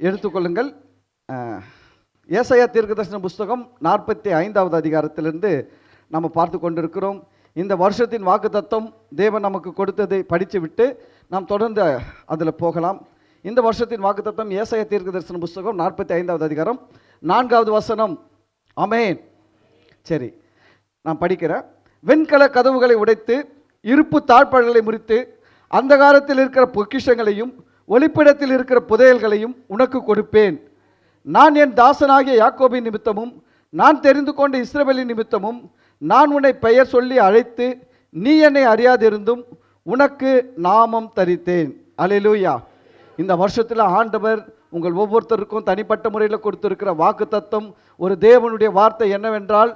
எடுத்துக்கொள்ளுங்கள். ஏசாயா தீர்க்கதரிசன புஸ்தகம் 45வது அதிகாரத்திலிருந்து நம்ம பார்த்து கொண்டிருக்கிறோம். இந்த வருஷத்தின் வாக்குத்தத்தம் தேவன் நமக்கு கொடுத்ததை படித்து விட்டு நாம் தொடர்ந்து அதில் போகலாம். இந்த வருஷத்தின் வாக்குத்தத்தம் ஏசாயா தீர்க்கதரிசன புஸ்தகம் 45வது அதிகாரம் 4வது வசனம். ஆமென். சரி, நான் படிக்கிறேன். வெண்கல கதவுகளை உடைத்து இருப்பு தாழ்பாள்களை முறித்து அந்தகாரத்தில் இருக்கிற பொக்கிஷங்களையும் ஒளிப்பிடத்தில் இருக்கிற புதையல்களையும் உனக்கு கொடுப்பேன். நான் என் தாசனாகிய யாக்கோபின் நிமித்தமும் நான் தெரிந்து கொண்ட இஸ்ரவேலின் நிமித்தமும் நான் உன்னை பெயர் சொல்லி அழைத்து நீ என்னை அறியாதிருந்தும் உனக்கு நாமம் தரித்தேன். அல்லேலூயா. இந்த வருஷத்தில் ஆண்டவர் உங்கள் ஒவ்வொருத்தருக்கும் தனிப்பட்ட முறையில் கொடுத்திருக்கிற வாக்குத்தத்தம், ஒரு தேவனுடைய வார்த்தை என்னவென்றால்,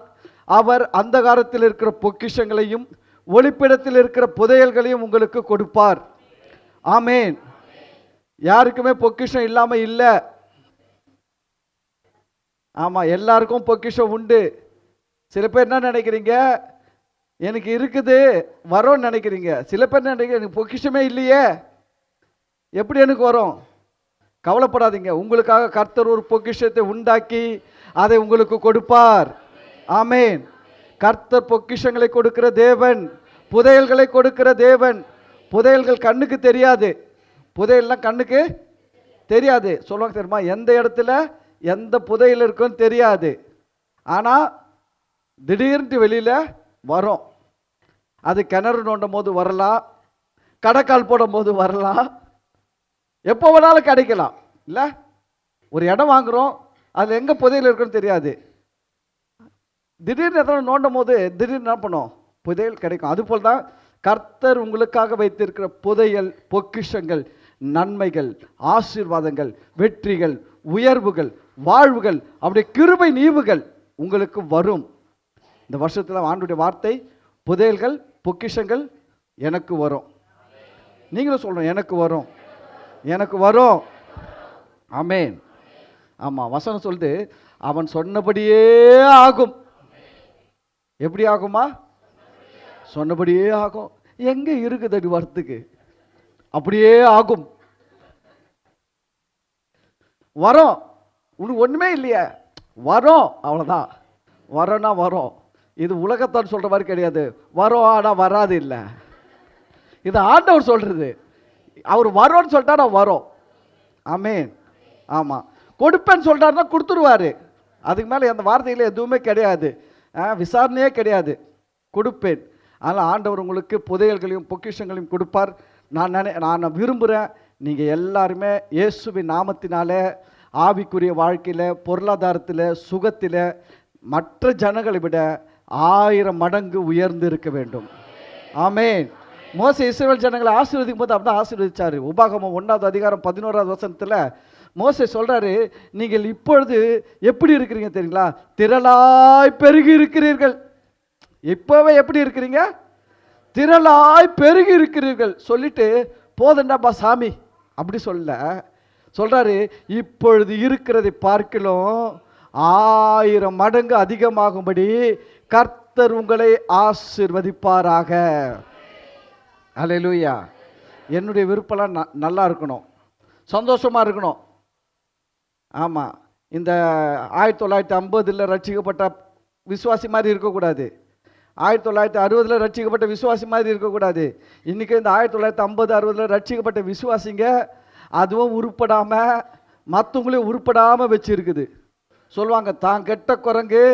அவர் அந்தகாரத்தில் இருக்கிற பொக்கிஷங்களையும் ஒளிப்பிடத்தில் இருக்கிற புதையல்களையும் உங்களுக்கு கொடுப்பார். ஆமேன். யாருக்குமே பொக்கிஷம் இல்லாமல் இல்லை. ஆமாம், எல்லாருக்கும் பொக்கிஷம் உண்டு. சில பேர் என்ன நினைக்கிறீங்க, எனக்கு இருக்குது வரோன்னு நினைக்கிறீங்க. சில பேர் நினைக்கிறீங்க எனக்கு பொக்கிஷமே இல்லையே, எப்படி எனக்கு வரும்? கவலைப்படாதீங்க, உங்களுக்காக கர்த்தர் ஒரு பொக்கிஷத்தை உண்டாக்கி அதை உங்களுக்கு கொடுப்பார். ஆமேன். கர்த்தர் பொக்கிஷங்களை கொடுக்கிற தேவன், புதையல்களை கொடுக்கிற தேவன். புதையல்கள் கண்ணுக்கு தெரியாது, புதையல்லாம் கண்ணுக்கு தெரியாது. சொல்லுவாங்க தெரியுமா, எந்த இடத்துல எந்த புதையல் இருக்குன்னு தெரியாது, ஆனால் திடீர்னு வெளியில் வரும். அது கிணறு நோண்டும் போது வரலாம், கடைக்கால் போடும் போது வரலாம், எப்போ வேணாலும் கிடைக்கலாம். இல்லை, ஒரு இடம் வாங்குகிறோம், அதில் எங்கே புதையல் இருக்குன்னு தெரியாது. திடீர்னு எதனா நோண்டும் போது திடீர்னு என்ன பண்ணும், புதையல் கிடைக்கும். அதுபோல் தான் கர்த்தர் உங்களுக்காக வைத்திருக்கிற புதையல், பொக்கிஷங்கள், நன்மைகள், ஆசீர்வாதங்கள், வெற்றிகள், உயர்வுகள், வாழ்வுகள், அவருடைய கிருபை நீவுகள் உங்களுக்கு வரும். இந்த வருஷத்தில் ஆண்டுடைய வார்த்தை, புதையல்கள், பொக்கிஷங்கள் எனக்கு வரும். நீங்களும் சொல்லணும், எனக்கு வரும், எனக்கு வரும். ஆமேன். ஆமாம், வசனம் சொல்லுது, அவன் சொன்னபடியே ஆகும். எப்படி ஆகுமா? சொன்னபடியே ஆகும். எங்க இருக்குது அது வரத்துக்கு? அப்படியே ஆகும். வரும். உனக்கு ஒண்ணுமே இல்லையே, வரும், அவ்வளவுதான். வரோன்னா வரும். இது உலகத்தான் சொல்ற மாதிரி கிடையாது. வரும் ஆனா வராது இல்லை, இது ஆண்டவர் சொல்றது. அவர் வரோன்னு சொல்லிட்டா வரும். ஆமேன். ஆமா, கொடுப்பேன்னு சொல்றாருன்னா கொடுத்துருவாரு. அதுக்கு மேலே அந்த வார்த்தையில் எதுவுமே கிடையாது, விசாரணையே கிடையாது. கொடுப்பேன். அதனால் ஆண்டவர் உங்களுக்கு புதையல்களையும் பொக்கிஷங்களையும் கொடுப்பார். நான் விரும்புகிறேன், நீங்கள் எல்லாருமே இயேசுவின் நாமத்தினாலே ஆவிக்குரிய வாழ்க்கையில், பொருளாதாரத்தில், சுகத்தில் மற்ற ஜனங்களை விட 1000 மடங்கு உயர்ந்து இருக்க வேண்டும். ஆமேன். மோசே இஸ்ரவேல் ஜனங்களை ஆசீர்வதிக்கும் போது அப்படிதான் ஆசீர்வதிச்சார். உபாகமம் 1வது அதிகாரம் 11வது வசனத்தில் மோசே சொல்றாரு, நீங்கள் இப்பொழுது எப்படி இருக்கிறீங்க தெரியுங்களா? திரளாய் பெருகி இருக்கிறீர்கள். இப்பவே எப்படி இருக்கிறீங்க? திரளாய் பெருகி இருக்கிறீர்கள். சொல்லிட்டு போதண்டாப்பா சாமி அப்படி சொல்றாரு, இப்பொழுது இருக்கிறதை பார்க்கலாம் 1000 மடங்கு அதிகமாகும்படி கர்த்தர் உங்களை ஆசீர்வதிப்பாராக. அல்லேலூயா. என்னுடைய விருப்பம்லாம் நல்லா இருக்கணும், சந்தோஷமா இருக்கணும். ஆமாம், இந்த 1950 ரட்சிக்கப்பட்ட விசுவாசி மாதிரி இருக்கக்கூடாது, 1960 ரட்சிக்கப்பட்ட விசுவாசி மாதிரி இருக்கக்கூடாது. இன்றைக்கி இந்த 1950-60 ரட்சிக்கப்பட்ட விசுவாசிங்க அதுவும் உருப்படாமல் மற்றவங்களையும் உருப்படாமல் வச்சுருக்குது. சொல்லுவாங்க, தான் கெட்ட குரங்கு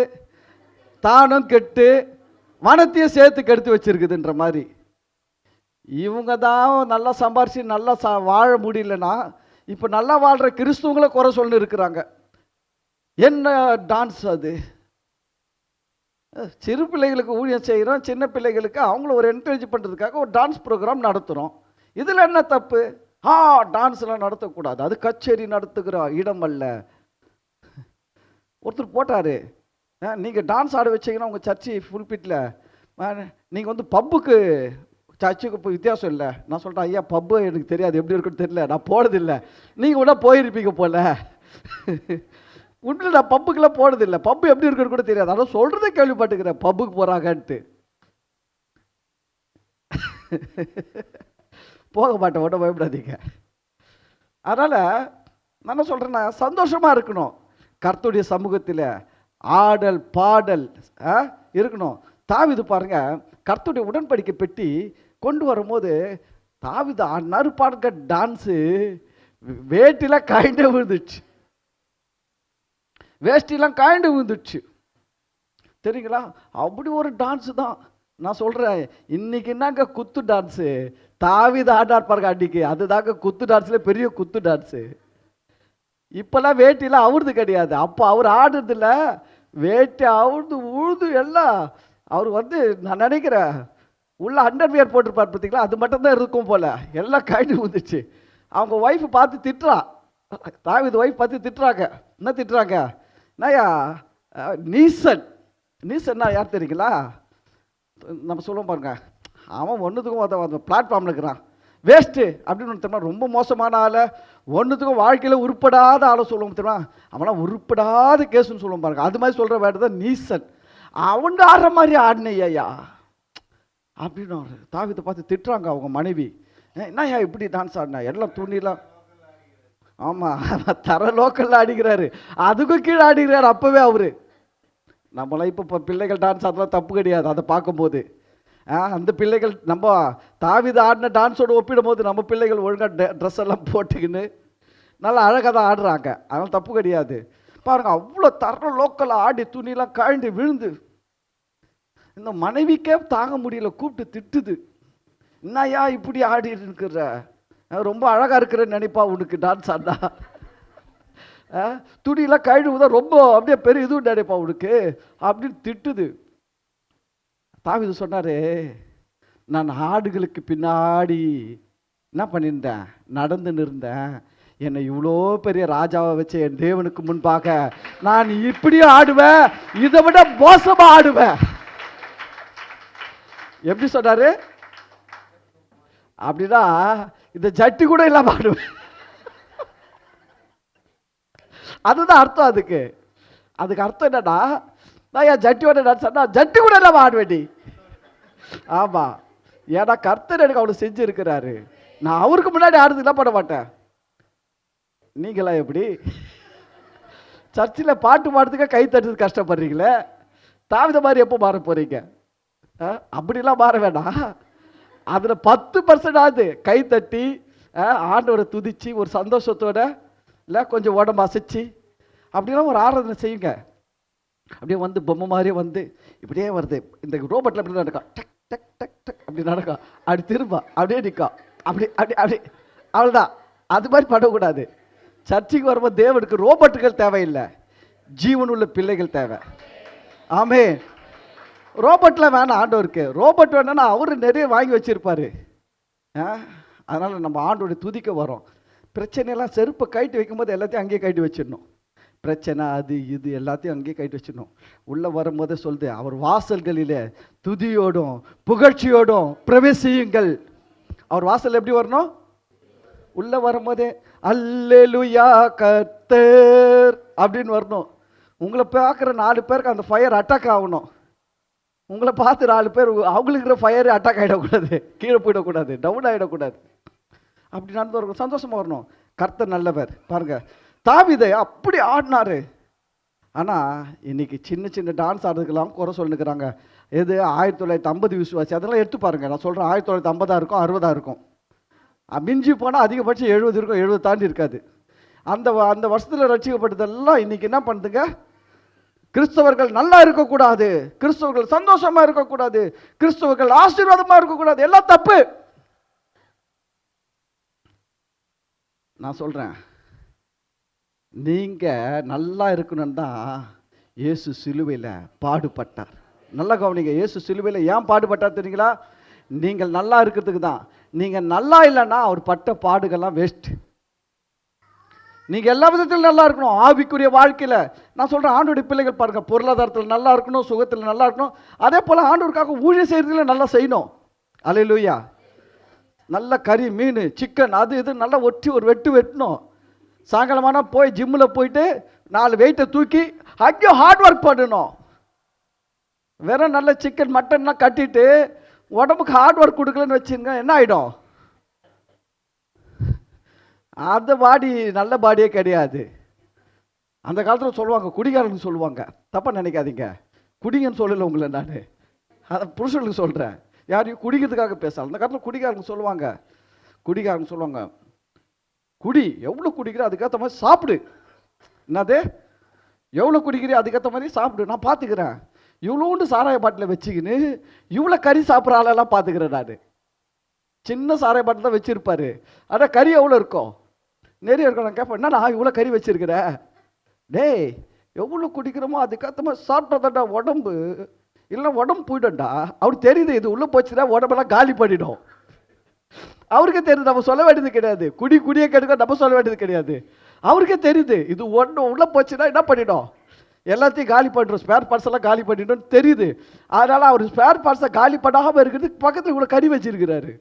தானும் கெட்டு வனத்தையும் சேர்த்து கெடுத்து வச்சுருக்குதுன்ற மாதிரி. இவங்க தான் நல்லா சம்பாரிச்சு நல்லா வாழ முடியலன்னா இப்போ நல்லா வாழ்கிற கிறிஸ்துவங்களை குறை சொல்லி இருக்கிறாங்க. என்ன டான்ஸ் அது? சிறு பிள்ளைகளுக்கு ஊழியம் செய்கிறோம், சின்ன பிள்ளைகளுக்கு அவங்கள ஒரு என்கரேஜ் பண்ணுறதுக்காக ஒரு டான்ஸ் ப்ரோக்ராம் நடத்துகிறோம். இதில் என்ன தப்பு? டான்ஸ்லாம் நடத்தக்கூடாது, அது கச்சேரி நடத்துகிற இடம் அல்ல. ஒருத்தர் போட்டார், நீங்கள் டான்ஸ் ஆட வச்சிங்கன்னா உங்கள் சர்ச்சி ஃபுல்பிட்டில், நீங்கள் வந்து பப்புக்கு சர்ச்சுக்கு இப்போ வித்தியாசம் இல்லை. நான் சொல்கிறேன், ஐயா பப்பு எனக்கு தெரியாது, எப்படி இருக்குன்னு தெரியல, நான் போனதில்லை. நீங்கள் கூட போயிருப்பீங்க போல. உண்மையில் நான் பப்புக்கெல்லாம் போனதில்லை, பப்பு எப்படி இருக்குன்னு கூட தெரியாது. ஆனால் சொல்கிறதே கேள்விப்பட்டுக்கிறேன் பப்புக்கு போகிறாங்கன்ட்டு. போக மாட்டேன், ஒன்றும் பயப்படாதீங்க. அதனால் நான் என்ன சொல்றேன்னா, சந்தோஷமா இருக்கணும். கர்த்தருடைய சமூகத்தில் ஆடல் பாடல் இருக்கணும். தாவீது பாருங்க, கர்த்தருடைய உடன்படிக்கை பெட்டி கொண்டு வரும்போது தாவீது ஆடினாரு பாருங்க, டான்ஸு. வேட்டிலாம் காய்ண்டு விழுந்துச்சு, வேஷ்டிலாம் காய்ண்டு விழுந்துச்சு தெரியுங்களா? அப்படி ஒரு டான்ஸு தான். நான் சொல்கிறேன், இன்னைக்கு என்னங்க குத்து டான்ஸு? தாவீது ஆடார் பாருங்க அன்னைக்கு, அதுதாங்க குத்து டான்ஸ்ல பெரிய குத்து டான்ஸு. இப்பெல்லாம் வேட்டிலாம் அவுறது கிடையாது. அப்போ அவர் ஆடுறதில்ல, வேட்டி அவுழ்ந்து உழுது எல்லாம். அவர் நான் நினைக்கிறேன் உள்ள அண்டர்வியர் போட்டிருப்பார் பார்த்தீங்களா, அது மட்டும்தான் இருக்கும் போல, எல்லாம் காய்டு வந்துச்சு. அவங்க ஒய்ஃபு பார்த்து திட்டுறா, தாவீது ஒய்ஃப் பார்த்து திட்டுறாங்க. என்ன திட்டுறாங்க? என்னய்யா நீசன். நீசன்னா யார் தெரியுங்களா? நம்ம சொல்லுவோம் பாருங்க, அவன் ஒன்றுத்துக்கும் பிளாட்ஃபார்மில் இருக்கிறான், வேஸ்ட்டு அப்படின்னு தெரியுமா? ரொம்ப மோசமான ஆளை, ஒன்றுத்துக்கும் வாழ்க்கையில் உருப்படாத ஆளை சொல்லுவோம் தெரியுமா? அவனா உருப்படாத கேஸுன்னு சொல்லுவோம் பாருங்க, அது மாதிரி சொல்கிற வேறு தான் நீசன். அவங்க ஆடுற மாதிரி ஆடினையா அப்படின்னு தாவீதை பார்த்து திட்டுறாங்க அவங்க மனைவி. என்னய்யா இப்படி டான்ஸ் ஆடினா, எல்லாம் துணிலாம். ஆமாம், தர லோக்கலில் ஆடிக்கிறாரு, அதுக்கும் கீழே ஆடிக்கிறாரு அப்போவே அவரு. நம்மளாம் இப்போ பிள்ளைகள் டான்ஸ் அதெல்லாம் தப்பு கிடையாது. அதை பார்க்கும்போது அந்த பிள்ளைகள் நம்ம தாவீது ஆடின டான்ஸோடு ஒப்பிடும் போது நம்ம பிள்ளைகள் ஒழுங்காக ட்ரெஸ் எல்லாம் போட்டுக்கின்னு நல்லா அழகாக தான் ஆடுறாங்க, அதனால் தப்பு கிடையாது. பாருங்கள், அவ்வளோ தர லோக்கலில் ஆடி துணிலாம் காய்ந்து விழுந்து இந்த மனைவிக்கே தாங்க முடியல, கூப்பிட்டு திட்டுது. என்னய்யா இப்படி ஆடி இருக்கிற, ரொம்ப அழகாக இருக்கிறேன்னு நினைப்பா உனக்கு டான்ஸ் ஆடா, துணியெல்லாம் கழுவுதான் ரொம்ப அப்படியே பெரிய இதுவும் நினைப்பா உனக்கு அப்படின்னு திட்டுது. தாவீது சொன்னாரு, நான் ஆடுகளுக்கு பின்னாடி என்ன பண்ணியிருந்தேன், நடந்துன்னு இருந்தேன். என்னை இவ்வளோ பெரிய ராஜாவை வச்சு என் தேவனுக்கு முன்பாக நான் இப்படியும் ஆடுவேன், இதை விட மோசமா ஆடுவேன். எப்படி சொன்னாரு? அப்படின்னா இந்த ஜட்டி கூட இல்லாம ஆடுவேன். அதுதான் அர்த்தம். அதுக்கு அர்த்தம் என்னன்னா, நான் என் ஜட்டியோட நான் சொன்னா ஜட்டி கூட இல்லாம ஆடுவேண்டி. ஆமா, ஏன்னா கர்த்தர் எனக்கு அவனை செஞ்சு இருக்கிறாரு, நான் அவருக்கு முன்னாடி ஆடுறதுலாம் பண்ண மாட்டேன். நீங்களா எப்படி சர்ச்சில் பாட்டு பாடுறதுக்கே கை தட்டுறது கஷ்டப்படுறீங்களே, தாவீது மாதிரி எப்போ மாற போறீங்க? அப்படிலாம் மாற வேண்டாம். அதில் 10% கை தட்டி ஆண்டவரை துதிச்சு ஒரு சந்தோஷத்தோட இல்லை கொஞ்சம் உடம்பு அசைச்சு அப்படிலாம் ஒரு ஆராதனை செய்யுங்க. அப்படியே பொம்மை மாதிரியே இப்படியே வருது. இந்த ரோபோட்டில் அப்படி நடக்கும், டக் டக் டக் டக் அப்படி நடக்கும், அப்படி திரும்ப அப்படியே நிற்கும், அப்படி அப்படி அப்படி அவ்வளோதான். அது மாதிரி பண்ணக்கூடாது. சர்ச்சைக்கு வரும்போது தேவனுக்கு ரோபோட்டுகள் தேவையில்லை, ஜீவன் உள்ள பிள்ளைகள் தேவை. ஆமே, ரோபோட்டில் வேணாம் ஆண்டவருக்கு. ரோபோட் வேணும்னா அவரு நிறைய வாங்கி வச்சிருப்பாரு. அதனால் நம்ம ஆண்டோடைய துதிக்க வரோம். பிரச்சனையெல்லாம் செருப்பை கைட்டு வைக்கும்போது எல்லாத்தையும் அங்கேயே கைட்டு வச்சிடணும். பிரச்சனை அது இது எல்லாத்தையும் அங்கேயே கைட்டு வச்சிடணும். உள்ளே வரும்போதே சொல்லுது, அவர் வாசல்களிலே துதியோடும் புகழ்ச்சியோடும் பிரவேசியுங்கள். அவர் வாசல் எப்படி வரணும்? உள்ளே வரும்போதே அல்லேலூயா கர்த்தர் அப்படின்னு வரணும். உங்களை பார்க்குற 4 பேருக்கு அந்த ஃபயர் அட்டாக் ஆகணும். உங்களை பார்த்து 4 பேர் அவங்களுக்கு இருக்கிற ஃபயர் அட்டாக் ஆகிடக்கூடாது, கீழே போயிடக்கூடாது, டவுன் ஆகிடக்கூடாது. அப்படி நடந்து வரணும், சந்தோஷமாக வரணும். கர்த்தர் நல்லவர். பாருங்க, தாவீதை அப்படி ஆடினாரு. ஆனால் இன்னைக்கு சின்ன சின்ன டான்ஸ் ஆடுறதுக்கெல்லாம் குறை சொல்லிருக்கிறாங்க. எது 1950 விசுவாசி அதெல்லாம் எடுத்து பாருங்க. நான் சொல்கிறேன் 1950 இருக்கும், 60 இருக்கும், மிஞ்சி போனால் அதிகபட்சம் 70 இருக்கும், 70 தாண்டி இருக்காது. அந்த வருஷத்தில் ரட்சிக்கப்பட்டதெல்லாம் இன்னைக்கு என்ன பண்ணுதுங்க? கிறிஸ்தவர்கள் நல்லா இருக்கக்கூடாது, கிறிஸ்தவர்கள் சந்தோஷமா இருக்கக்கூடாது, கிறிஸ்தவர்கள் ஆசீர்வாதமா இருக்கக்கூடாது, எல்லாம் தப்பு. நான் சொல்றேன், நீங்க நல்லா இருக்கணும் தான் இயேசு சிலுவையில் பாடுபட்டார். நல்லா கவனிங்க, இயேசு சிலுவையில் ஏன் பாடுபட்டார் தெரியுங்களா? நீங்கள் நல்லா இருக்கிறதுக்கு தான். நீங்க நல்லா இல்லைன்னா அவர் பட்ட பாடுகள்லாம் வேஸ்ட். நீங்க எல்லா விதத்திலும் நல்லா இருக்கணும். ஆவிக்குரிய வாழ்க்கையில நான் சொல்றேன், ஆண்டோடைய பிள்ளைகள் பாருங்க, பொருளாதாரத்தில் நல்லா இருக்கணும், சுகத்தில் நல்லா இருக்கணும், அதே போல ஆண்டவருக்காக ஊழியம் செய்யறதுல நல்லா செய்யணும். அல்லேலூயா. நல்ல கறி மீன் சிக்கன் அது இது நல்லா ஒட்டி ஒரு வெட்டணும். சாயங்காலமான போய் ஜிம்மில் போயிட்டு 4 வெயிட்டை தூக்கி அங்கேயும் ஹார்ட் ஒர்க் பண்ணணும். வெறும் நல்ல சிக்கன் மட்டன்லாம் கட்டிட்டு உடம்புக்கு ஹார்ட் ஒர்க் கொடுக்கலன்னு வச்சுங்க, என்ன ஆகிடும்? அந்த பாடி நல்ல பாடியே கிடையாது. அந்த காலத்தில் சொல்லுவாங்க, குடிகாரனுக்கு சொல்லுவாங்க, தப்பாக நினைக்காதீங்க, குடிங்கன்னு சொல்லலை உங்களை நான், அதை புருஷனுக்கு சொல்கிறேன், யாரையும் குடிக்கிறதுக்காக பேசலாம். அந்த காலத்தில் குடிகாரனுக்கு சொல்லுவாங்க, குடிகாரனுக்கு சொல்லுவாங்க, குடி, எவ்வளோ குடிக்கிற அதுக்கேற்ற மாதிரி சாப்பிடு. என்னது, எவ்வளோ குடிக்கிறீ அதுக்கேற்ற மாதிரி சாப்பிடு, நான் பார்த்துக்கிறேன். இவ்வளோண்டு சாராய பாட்டில் வச்சுக்கின்னு இவ்வளோ கறி சாப்பிட்ற ஆளெல்லாம் பார்த்துக்கிறேன் நான். சின்ன சாராய பாட்டில் தான் வச்சுருப்பாரு, ஆனால் கறி எவ்வளோ இருக்கும், நிறைய இருக்கும். நான் கேட்பேன், என்ன நான் இவ்வளோ கறி வச்சுருக்கிற, டேய் எவ்வளோ குடிக்கிறோமோ அதுக்கேற்ற மாதிரி சாப்பிட்டாதான்டா உடம்பு, இல்லைன்னா உடம்பு போய்டும்டா. அவருக்கு தெரியுது இது உள்ளே போச்சுன்னா உடம்பெல்லாம் காலி பண்ணிடும். அவருக்கே தெரியுது, நம்ம சொல்ல வேண்டியது கிடையாது. குடியை கெடுக்க நம்ம சொல்ல வேண்டியது கிடையாது. அவருக்கே தெரியுது இது ஒன்று உள்ளே போச்சுன்னா என்ன பண்ணிடும், எல்லாத்தையும் காலி பண்ணுறோம், ஸ்பேர் பார்ட்ஸ் எல்லாம் காலி பண்ணிட்டோம்னு தெரியுது. அதனால் அவர் ஸ்பேர் பார்ட்ஸை காலி பண்ணாமல் இருக்கிறதுக்கு பக்கத்தில் இவ்வளோ கறி வச்சிருக்கிறாரு.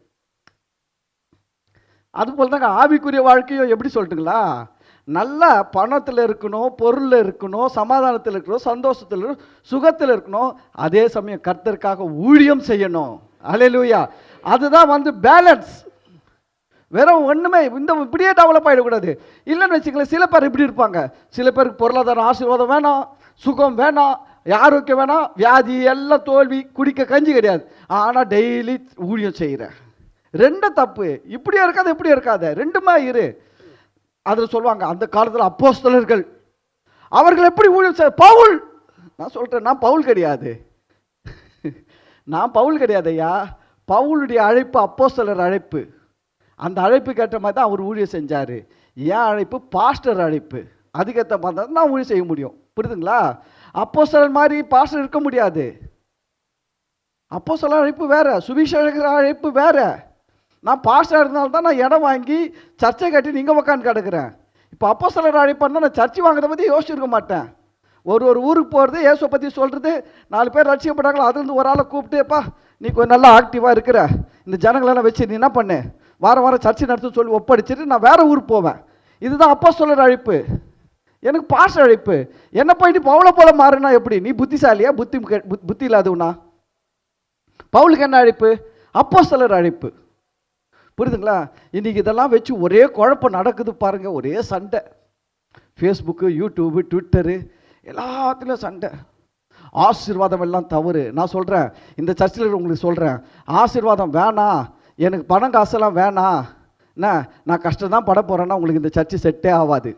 அதுபோல் தாங்க ஆவிக்குரிய வாழ்க்கையும் எப்படி சொல்லட்டுங்களா, நல்லா பணத்தில் இருக்கணும், பொருளில் இருக்கணும், சமாதானத்தில் இருக்கணும், சந்தோஷத்தில் இருக்கணும், சுகத்தில் இருக்கணும், அதே சமயம் கர்த்தருக்காக ஊழியம் செய்யணும். அல்லேலூயா. அதுதான் பேலன்ஸ். வேற ஒன்றுமே இந்த இப்படியே டெவலப் ஆகிடக்கூடாது. இல்லைன்னு வச்சுக்கலாம், சில பேர் இப்படி இருப்பாங்க, சில பேருக்கு பொருளாதார ஆசீர்வாதம் வேணாம், சுகம் வேணாம், ஆரோக்கியம் வேணாம், வியாதி எல்லாம் தோல்வி, குடிக்க கஞ்சி கிடையாது, ஆனால் டெய்லி ஊழியம் செய்கிறேன். ரெண்டும் தப்பு. இப்படியே இருக்காது இப்படியே இருக்காது, ரெண்டுமா இரு. அதில் சொல்லுவாங்க, அந்த காலத்தில் அப்போஸ்தலர்கள் அவர்கள் எப்படி ஊழியம் செய்ய, பவுல், நான் சொல்கிறேன், நான் பவுல் கிடையாது, நான் பவுல் கிடையாது ஐயா. பவுலுடைய அழைப்பு அப்போஸ்தலர் அழைப்பு. அந்த அழைப்புக்கு ஏற்ற மாதிரி தான் அவர் ஊழியம் செஞ்சார். என் அழைப்பு பாஸ்டர் அழைப்பு, அதுக்கேற்ற மாதிரி தான் நான் ஊழியம் செய்ய முடியும். புரியுதுங்களா? அப்போஸ்தலர் மாதிரி பாஸ்டர் இருக்க முடியாது. அப்போஸ்தலர் அழைப்பு வேற, சுவிசேஷகர் அழைப்பு வேற. நான் பாஸ்டர் இருந்தால்தான் நான் இடம் வாங்கி சர்ச்சை கட்டி நீங்கள் உட்காந்து கிடக்கிறேன். இப்போ அப்போஸ்தலர் அழைப்புன்னா நான் சர்ச்சை வாங்குறத பற்றி யோசிச்சிருக்க மாட்டேன். ஒரு ஊருக்கு போகிறது, இயேசுவை பற்றி சொல்கிறது, 4 பேர் ரட்சிக்கப்பட்டாங்களோ அதுலேருந்து ஒரு ஆளை கூப்பிட்டுப்பா நீ கொஞ்சம் நல்லா ஆக்டிவாக இருக்கிற, இந்த ஜனங்களெல்லாம் வச்சு நீ என்ன பண்ணு, வாரம் சர்ச்சை நடத்த சொல்லி ஒப்படைச்சிட்டு நான் வேறு ஊருக்கு போவேன். இதுதான் அப்போஸ்தலர் அழைப்பு. எனக்கு பாஸ்டர் அழைப்பு. என்ன போயிட்டு பவுலை போல மாறுனா எப்படி, நீ புத்திசாலியா, புத்தி இல்லாதவனா? பவுலுக்கு என்ன அழைப்பு? அப்போஸ்தலர் அழைப்பு. புரியுதுங்களா? இன்றைக்கி இதெல்லாம் வச்சு ஒரே குழப்பம் நடக்குது பாருங்கள், ஒரே சண்டை. ஃபேஸ்புக்கு, யூடியூபு, ட்விட்டரு எல்லாத்துலேயும் சண்டை. ஆசீர்வாதம் எல்லாம் தவறு. நான் சொல்கிறேன், இந்த சர்ச்சில் உங்களுக்கு சொல்கிறேன், ஆசீர்வாதம் வேணாம், எனக்கு பணம் காசெல்லாம் வேணாம், என்ன நான் கஷ்டம் தான் பட போகிறேன்னா உங்களுக்கு இந்த சர்ச்சு செட்டே ஆகாது.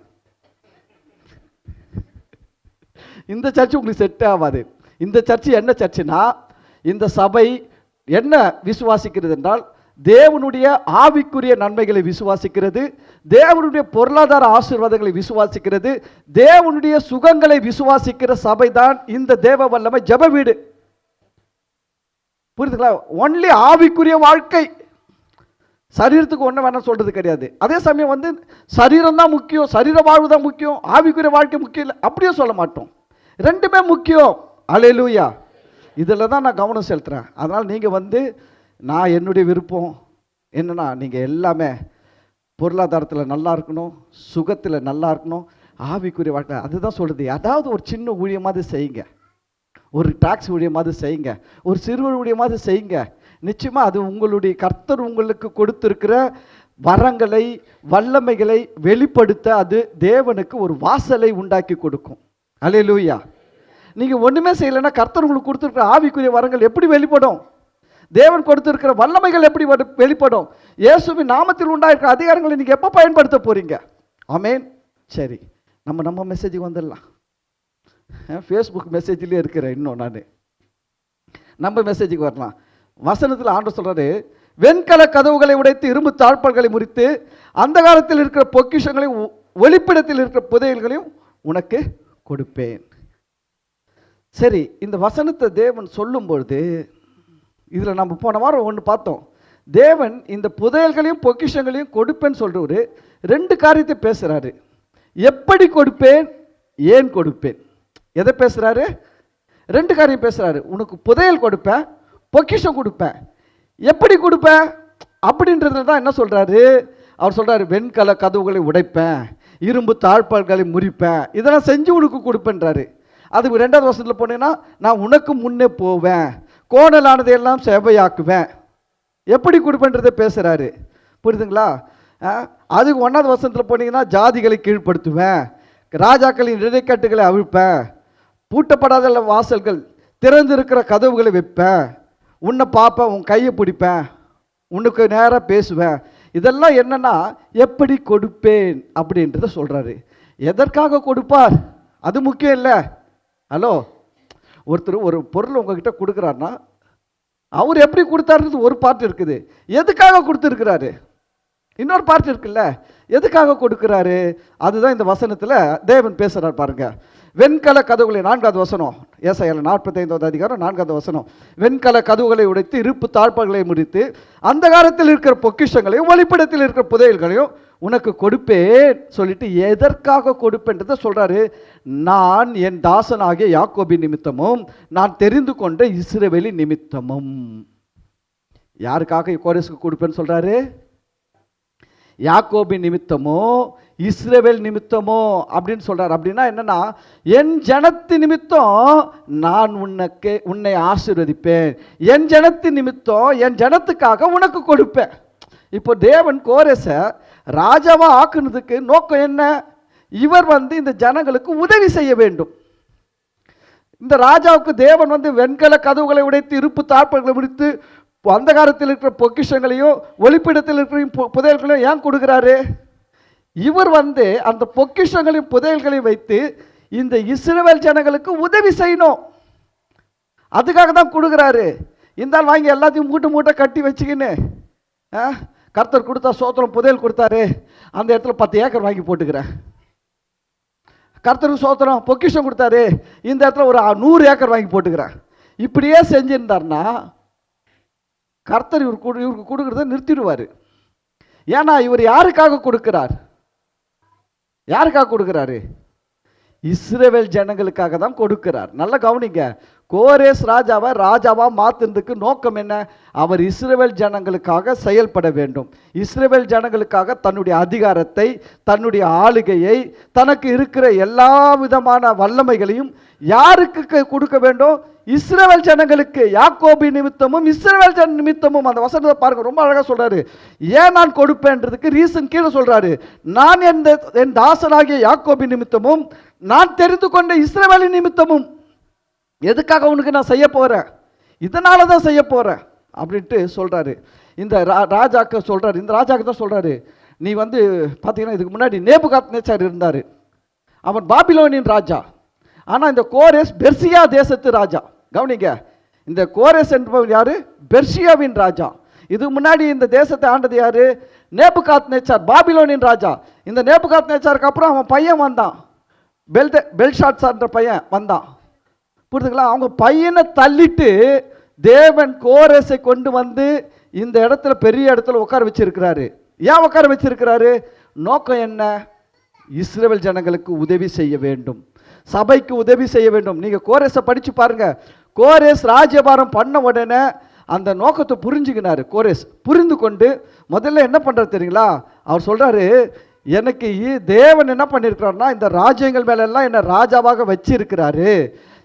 இந்த சர்ச்சு உங்களுக்கு செட்டே ஆகாது. இந்த சர்ச்சு என்ன சர்ச்சுனா, இந்த சபை என்ன விசுவாசிக்கிறது என்றால் தேவனுடைய ஆவிக்குரிய நன்மைகளை விசுவாசிக்கிறது, தேவனுடைய பொருளாதார ஆசீர்வாதங்களை விசுவாசிக்கிறது, தேவனுடைய சுகங்களை விசுவாசிக்கிற சபை தான் இந்த தேவ வல்லமை ஜெப வீடு. புரியுதுங்களா? ஒன்லி ஆவிக்குரிய வாழ்க்கை. சரீரத்துக்கு ஒன்றும் வேணாம் சொல்றது கிடையாது. அதே சமயம் சரீரம் தான் முக்கியம், சரீர வாழ்வு தான் முக்கியம், ஆவிக்குரிய வாழ்க்கை முக்கியம் இல்லை அப்படியே சொல்ல மாட்டோம். ரெண்டுமே முக்கியம். அல்லேலூயா. இதில் தான் நான் கவனம் செலுத்துகிறேன். அதனால் நீங்கள் நான் என்னுடைய விருப்பம் என்னென்னா, நீங்கள் எல்லாமே பொருளாதாரத்தில் நல்லா இருக்கணும், சுகத்தில் நல்லா இருக்கணும், ஆவிக்குரிய வாழ்க்கை. அதுதான் சொல்கிறது. அதாவது ஒரு சின்ன ஊழியமாவது செய்யுங்க, ஒரு டாக்ஸ் ஊழியமாவது செய்யுங்க, ஒரு சிறுவர் ஊழியமாவது செய்யுங்க. நிச்சயமாக அது உங்களுடைய கர்த்தர் உங்களுக்கு கொடுத்திருக்கிற வரங்களை வல்லமைகளை வெளிப்படுத்த அது தேவனுக்கு ஒரு வாசலை உண்டாக்கி கொடுக்கும். அல்லேலூயா. நீங்கள் ஒன்றுமே செய்யலைன்னா கர்த்தர் உங்களுக்கு கொடுத்துருக்கிற ஆவிக்குரிய வரங்கள் எப்படி வெளிப்படும்? தேவன் கொடுத்திருக்கிற வல்லமைகள் எப்படி வெளிப்படும்? இயேசுவின் நாமத்தில் உண்டாயிருக்கிற அதிகாரங்களை நீங்கள் எப்போ பயன்படுத்த போறீங்க? ஆமேன். சரி, நம்ம மெசேஜுக்கு வந்துடலாம். ஃபேஸ்புக் மெசேஜ்லேயே இருக்கிறேன் இன்னும் நான். நம்ம மெசேஜுக்கு வரலாம். வசனத்தில் ஆண்டவர் சொல்றாரு, வெண்கல கதவுகளை உடைத்து இரும்பு தாழ்பால்களை முறித்து அந்த காலத்தில் இருக்கிற பொக்கிஷங்களையும் ஒளிப்பிடத்தில் இருக்கிற புதையல்களையும் உனக்கு கொடுப்பேன். சரி, இந்த வசனத்தை தேவன் சொல்லும்பொழுது இதில் நம்ம போன வாரம் ஒன்று பார்த்தோம். தேவன் இந்த புதையல்களையும் பொக்கிஷங்களையும் கொடுப்பேன்னு சொல்கிறவர் 2 காரியத்தை பேசுகிறாரு. எப்படி கொடுப்பேன், ஏன் கொடுப்பேன். எதை பேசுகிறாரு? 2 காரியம் பேசுகிறாரு. உனக்கு புதையல் கொடுப்பேன், பொக்கிஷம் கொடுப்பேன். எப்படி கொடுப்பேன் அப்படின்றதுல தான் என்ன சொல்கிறாரு? அவர் சொல்கிறாரு, வெண்கல கதவுகளை உடைப்பேன், இரும்பு தாழ்பால்களை முறிப்பேன், இதெல்லாம் செஞ்சு உனக்கு கொடுப்பேன்றாரு. அதுக்கு 2வது வசனத்தில் போனீங்கன்னா, நான் உனக்கு முன்னே போவேன், கோணலானதையெல்லாம் சேவையாக்குவேன். எப்படி கொடுப்பேன்றதை பேசுகிறாரு. புரியுதுங்களா? அதுக்கு 1வது வசனத்தில் போனீங்கன்னா, ஜாதிகளை கீழ்ப்படுத்துவேன், ராஜாக்களின் இடைக்கட்டுகளை அவிழ்ப்பேன், பூட்டப்படாத வாசல்கள் திறந்திருக்கிற கதவுகளை வைப்பேன், உன்னை பார்ப்பேன், உன் கையை பிடிப்பேன், உனக்கு நேராக பேசுவேன். இதெல்லாம் என்னன்னா எப்படி கொடுப்பேன் அப்படின்றத சொல்றாரு. எதற்காக கொடுப்பார் அது முக்கியம் இல்லை. ஹலோ, ஒருத்தர் ஒரு பொருள் உங்ககிட்ட கொடுக்குறாருன்னா அவர் எப்படி கொடுத்தாருன்றது ஒரு பார்ட் இருக்குது. எதுக்காக கொடுத்துருக்கிறாரு இன்னொரு பார்ட் இருக்குல்ல. எதுக்காக கொடுக்கிறாரு அதுதான் இந்த வசனத்தில் தேவன் பேசுகிறார் பாருங்க. வெண்கல கதவுகளை 4வது வசனம், ஏசாயால 45வது அதிகாரம் 4வது வசனம். வெண்கல கதவுகளை உடைத்து இருப்பு தாழ்பாள்களை முடித்து அந்த காலத்தில் இருக்கிற பொக்கிஷங்களையும் ஒளிப்பிடத்தில் இருக்கிற புதையல்களையும் உனக்கு கொடுப்பேன் சொல்லிட்டு எதற்காக கொடுப்பேன்றதை சொல்றாரு. நான் என் தாசனாகிய யாக்கோபின் நிமித்தமும் நான் தெரிந்து கொண்ட இஸ்ரவேலின் நிமித்தமும். யாருக்காக கோரேசுக்கு கொடுப்பேன்னு சொல்றாரு? யாக்கோபின் நிமித்தமோ இஸ்ரவேல் நிமித்தமோ அப்படின்னு சொல்றாரு. அப்படின்னா என்னன்னா, என் ஜனத்தின் நிமித்தம் நான் உன்னை ஆசீர்வதிப்பேன், என் ஜனத்தின் நிமித்தம் என் ஜனத்துக்காக உனக்கு கொடுப்பேன். இப்போ தேவன் கோரேசை ராஜாவா ஆக்குனதுக்கு நோக்கம் என்ன? இவர் இந்த ஜனங்களுக்கு உதவி செய்ய வேண்டும். இந்த ராஜாவுக்கு தேவன் வெண்கல கதவுகளை உடைத்து இருப்பு தாழ்பாள்களை முடித்து அந்த காலத்தில் இருக்கிற பொக்கிஷங்களையும் ஒளிப்பிடத்தில் இருக்கிற புதையல்களையும் ஏன் கொடுக்கிறாரு? இவர் அந்த பொக்கிஷங்களையும் புதையல்களையும் வைத்து இந்த இஸ்ரவேல் ஜனங்களுக்கு உதவி செய்யணும். அதுக்காக தான் கொடுக்குறாரு. இந்த வாங்கி எல்லாத்தையும் மூட்டை மூட்டை கட்டி வச்சுக்கின்னு, கர்த்தர் கொடுத்தா சோத்திரம் புதையல் கொடுத்தாரு, அந்த இடத்துல 10 ஏக்கர் வாங்கி போட்டுக்கிறேன். கர்த்தருக்கு சோத்திரம் பொக்கிஷம் கொடுத்தாரு, இந்த இடத்துல ஒரு 100 ஏக்கர் வாங்கி போட்டுக்கிறேன். இப்படியே செஞ்சிருந்தார்னா கர்த்தர் இவருக்கு கொடுக்கறத நிறுத்திடுவார். ஏன்னா இவர் யாருக்காக கொடுக்கிறார்? யாருக்காக கொடுக்கிறாரு? இஸ்ரவேல் ஜனங்களுக்காக தான் கொடுக்கிறார். நல்லா கவனிங்க. கோரேஸ் ராஜாவா மாத்துறதுக்கு நோக்கம் என்ன? அவர் இஸ்ரவேல் ஜனங்களுக்காக செயல்பட வேண்டும். இஸ்ரவேல் ஜனங்களுக்காக தன்னுடைய அதிகாரத்தை, தன்னுடைய ஆளுகையை, தனக்கு இருக்கிற எல்லா விதமான வல்லமைகளையும் யாருக்கு கொடுக்க வேண்டும்? இஸ்ரவேல் ஜனங்களுக்கு. யாக்கோபி நிமித்தமும் இஸ்ரவேல் ஜன நிமித்தமும். அந்த வசனத்தை பாருங்க, ரொம்ப அழகா சொல்றாரு. ஏன் நான் கொடுப்பேன்றதுக்கு ரீசன் கீழே சொல்றாரு. நான் என் தாசனாகிய யாக்கோபி நிமித்தமும் நான் தெரிந்து கொண்ட இஸ்ரவேலின் நிமித்தமும். எதுக்காக உனக்கு நான் செய்ய போறேன்? இதனால தான் செய்ய போறேன் அப்படின்ட்டு சொல்றாரு. இந்த ராஜாக்கு சொல்றாரு, இந்த ராஜாக்கு தான் சொல்றாரு. நீ பார்த்தீங்கன்னா இதுக்கு முன்னாடி நேபுகாத்நேச்சார் இருந்தாரு, அவன் பாபிலோனின் ராஜா. ஆனால் இந்த கோரேஸ் பெர்சியா தேசத்து ராஜா. கவனிங்க, இந்த கோரேஸ் என்பவர் யாரு? பெர்சியாவின் ராஜா. இதுக்கு முன்னாடி இந்த தேசத்தை ஆண்டது யாரு? நேபுகாத்நேச்சார், பாபிலோனின் ராஜா. இந்த நேபுகாத்நேச்சாருக்கு அப்புறம் அவன் பையன் வந்தான், பெல்ஷாத்சார்ன்ற பையன் வந்தான். புரியுதுங்களா? அவங்க பையனை தள்ளிட்டு தேவன் கோரேசை கொண்டு இந்த இடத்துல பெரிய இடத்துல உட்கார வச்சிருக்கிறாரு. ஏன் உட்கார வச்சிருக்கிறாரு? நோக்கம் என்ன? இஸ்ரவேல் ஜனங்களுக்கு உதவி செய்ய வேண்டும், சபைக்கு உதவி செய்ய வேண்டும். நீங்க கோரேசை படிச்சு பாருங்க. கோரேஸ் ராஜ்யபாரம் பண்ண உடனே அந்த நோக்கத்தை புரிஞ்சுக்கினாரு. கோரேஸ் புரிந்து கொண்டு முதல்ல என்ன பண்றாரு தெரியுங்களா? அவர் சொல்றாரு, எனக்கு தேவன் என்ன பண்ணியிருக்கிறாருன்னா இந்த ராஜ்யங்கள் மேல எல்லாம் என்ன ராஜாவாக வச்சிருக்கிறாரு.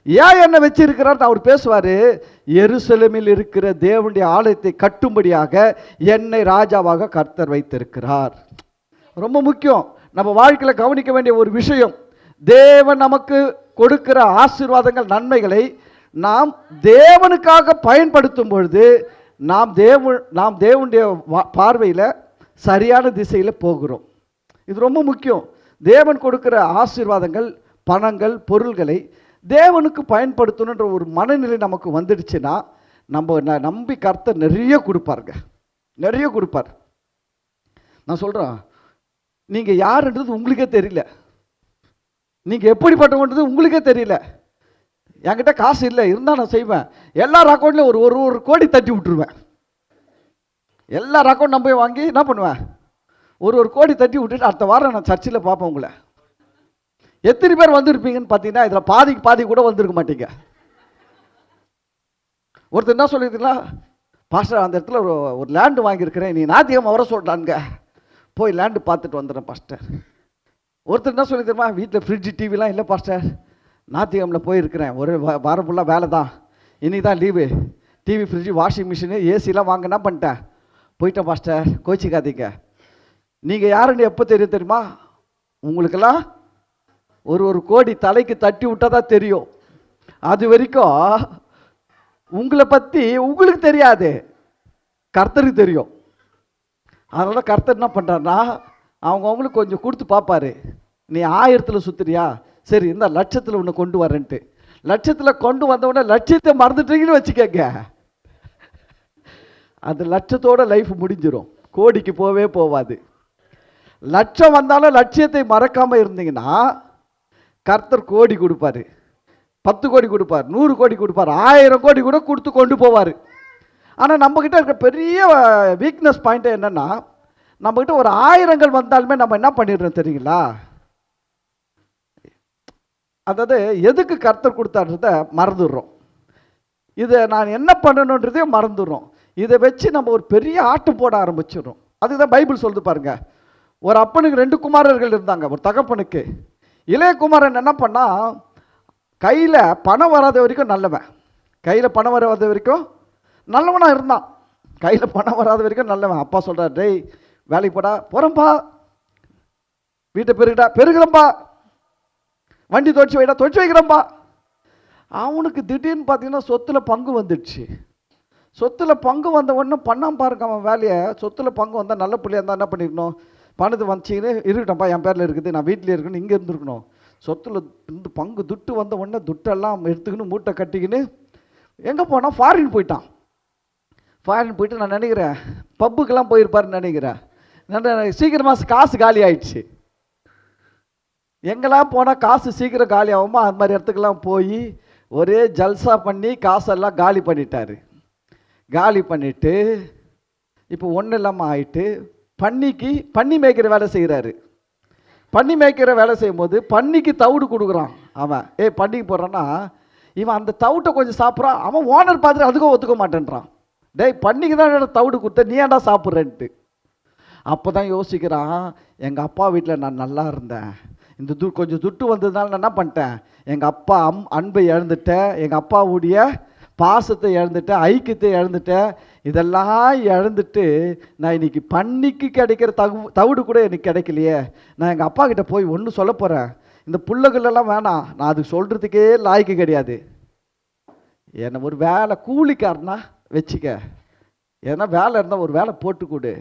ஏன் என்ன வச்சிருக்கிறார் அவர் பேசுவாரு. எருசலேமில் இருக்கிற தேவனுடைய ஆலயத்தை கட்டும்படியாக என்னை ராஜாவாக கர்த்தர் வைத்திருக்கிறார். ரொம்ப முக்கியம், நம்ம வாழ்க்கையில் கவனிக்க வேண்டிய ஒரு விஷயம். தேவன் நமக்கு கொடுக்கிற ஆசீர்வாதங்கள், நன்மைகளை நாம் தேவனுக்காக பயன்படுத்தும் பொழுது நாம் தேவனுடைய பார்வையில் சரியான திசையில் போகிறோம். இது ரொம்ப முக்கியம். தேவன் கொடுக்கிற ஆசீர்வாதங்கள், பணங்கள், பொருள்களை தேவனுக்கு பயன்படுத்தணுன்ற ஒரு மனநிலை நமக்கு வந்துடுச்சுன்னா நம்ம நம்பி கர்த்தர் நிறைய கொடுப்பாருங்க, நிறைய கொடுப்பார். நான் சொல்கிறேன், நீங்கள் யாருன்றது உங்களுக்கே தெரியல, நீங்கள் எப்படிப்பட்டவன்றது உங்களுக்கே தெரியல. என்கிட்ட காசு இல்லை, இருந்தால் நான் செய்வேன். எல்லார் அக்கௌண்ட்லேயும் ஒரு கோடி தட்டி விட்டுருவேன். எல்லார் அக்கௌண்ட் நம்ம போய் வாங்கி என்ன பண்ணுவேன், ஒரு கோடி தட்டி விட்டுட்டு அடுத்த வாரம் நான் சர்ச்சில் பார்ப்பேன் உங்களை. எத்தனை பேர் வந்திருப்பீங்கன்னு பார்த்தீங்கன்னா இதில் பாதி கூட வந்திருக்க மாட்டீங்க. ஒருத்தர் என்ன சொல்லியிருக்கீங்களா, பாஸ்டர் அந்த இடத்துல ஒரு லேண்டு வாங்கியிருக்கிறேன், நீ ஞாயிற்றுக்கிழமை வர சொல்கிறாங்க, போய் லேண்டு பார்த்துட்டு வந்துடுறேன் பாஸ்டர். ஒருத்தர் என்ன சொல்லி தெரியுமா, வீட்டில் ஃப்ரிட்ஜு டிவிலாம் இல்லை பாஸ்டர், ஞாயிற்றுக்கிழமையில் போயிருக்கிறேன், ஒரு வாரம் ஃபுல்லாக வேலை தான், இன்னைக்கு தான் லீவு, டிவி ஃப்ரிட்ஜு வாஷிங் மிஷினு ஏசிலாம் வாங்க என்ன பண்ணிட்டேன், போயிட்டேன் பாஸ்டர், கோச்சிக்காதீங்க. நீங்கள் யாருன்னு எப்போ தெரியும் தெரியுமா? உங்களுக்கெல்லாம் ஒரு கோடி தலைக்கு தட்டி விட்டால் தான் தெரியும். அது வரைக்கும் உங்களை பற்றி உங்களுக்கு தெரியாது, கர்த்தருக்கு தெரியும். அதனால கர்த்தர் என்ன பண்ணுறாருன்னா, அவங்களுக்கு கொஞ்சம் கொடுத்து பார்ப்பாரு. நீ 1000ல் சுற்றுறியா, சரி இந்த லட்சத்தில் உன்னை கொண்டு வரேன்ட்டு. லட்சத்தில் கொண்டு வந்தவுடனே லட்சியத்தை மறந்துட்டீங்கன்னு வச்சுக்கோங்க, அது லட்சத்தோட லைஃப் முடிஞ்சிடும், கோடிக்கு போவே போவாது. லட்சம் வந்தாலும் லட்சியத்தை மறக்காமல் இருந்தீங்கன்னா கர்த்தர் கோடி கொடுப்பாரு, 10 கோடி கொடுப்பார், 100 கோடி கொடுப்பார், 1000 கோடி கூட கொடுத்து கொண்டு போவார். ஆனால் நம்மக்கிட்ட இருக்க பெரிய வீக்னஸ் பாயிண்ட் என்னென்னா, நம்மக்கிட்ட ஒரு 1000 வந்தாலுமே நம்ம என்ன பண்ணிடுறோம் தெரியுங்களா? அதாவது எதுக்கு கர்த்தர் கொடுத்தான்றத மறந்துடுறோம், இதை நான் என்ன பண்ணணுன்றதே மறந்துடுறோம். இதை வச்சு நம்ம ஒரு பெரிய ஆட்டம் போட ஆரம்பிச்சிடுறோம். அதுதான் பைபிள் சொல்லுது பாருங்க. ஒரு அப்பனுக்கு 2 குமாரர்கள் இருந்தாங்க. ஒரு தகப்பனுக்கு இளைய குமாரன் என்ன பண்ணா, கையில் பணம் வராத வரைக்கும் நல்லவன், கையில் பணம் வராத வரைக்கும் நல்லவனாக இருந்தான். கையில் பணம் வராத வரைக்கும் நல்லவன். அப்பா சொல்கிறார், டேய் வேலைக்கு போடா, போகிறேன்ப்பா, வீட்டை பெருகிட்டா பெருகிறப்பா, வண்டி துவைச்சி வைடா துவைச்சி வைக்கிறப்பா. அவனுக்கு திடீர்னு பார்த்தீங்கன்னா சொத்தில் பங்கு வந்துடுச்சு. சொத்தில் பங்கு வந்த உடனே பண்ணாமல் பாருங்க அவன் வேலையை. சொத்தில் பங்கு வந்தால் நல்ல பிள்ளையாக இருந்தால் என்ன பண்ணிக்கணும், பணத்தை வந்துச்சின்னு இருக்கட்டும்ப்பா, என் பேரில் இருக்குது, நான் வீட்டிலே இருக்கணும், இங்கே இருந்துருக்கணும். சொத்தில் இந்த பங்கு துட்டு வந்த உடனே துட்டெல்லாம் எடுத்துக்கின்னு மூட்டை கட்டிக்கின்னு எங்கே போனால் ஃபாரின் போயிட்டான். ஃபாரின் போயிட்டு நான் நினைக்கிறேன் பப்புக்கெல்லாம் போயிருப்பாருன்னு நினைக்கிறேன். சீக்கிரமாக காசு காலி ஆயிடுச்சு. எங்கெல்லாம் போனால் காசு சீக்கிரம் காலி ஆகுமோ அது மாதிரி இடத்துக்கெல்லாம் போய் ஒரே ஜல்சா பண்ணி காசெல்லாம் காலி பண்ணிட்டாரு. காலி பண்ணிவிட்டு இப்போ ஒன்றும் இல்லாமல் ஆயிட்டு பன்னி மேய்க்கிற வேலை செய்கிறாரு. பன்னி மேய்க்கிற வேலை செய்யும்போது பன்னிக்கு தவிடு கொடுக்குறான் அவன். பன்னிக்கு போடுறான்னா இவன் அந்த தவிட்டை கொஞ்சம் சாப்பிட்றான். அவன் ஓனர் பார்த்துட்டு அதுக்கும் ஒத்துக்க மாட்டேன்றான். டேய் பன்னிக்கு தான் தவிடு கொடுத்த, நீ ஏன்டா சாப்பிட்றேன்ட்டு. அப்போ தான் யோசிக்கிறான், எங்கள் அப்பா வீட்டில் நான் நல்லா இருந்தேன், இந்த கொஞ்சம் துட்டு வந்ததுனால நான் என்ன பண்ணிட்டேன், எங்கள் அப்பா அன்பை இழந்துட்டேன், எங்கள் அப்பாவுடைய பாசத்தை இழந்துட்டேன், ஐக்கியத்தை இழந்துட்டேன், இதெல்லாம் இழந்துட்டு நான் இன்னைக்கு பன்னிக்கு கிடைக்கிற தவிடு கூட எனக்கு கிடைக்கலையே. நான் எங்கள் அப்பா கிட்ட போய் ஒன்று சொல்ல போகிறேன், இந்த புள்ளைகளெல்லாம் வேணாம், நான் அதுக்கு சொல்கிறதுக்கே லாய்க்கு கிடையாது, என்னை ஒரு வேலை கூலிக்காரனா வச்சுக்க, ஏன்னா வேலை இருந்தால் ஒரு வேலை போட்டு கொடு,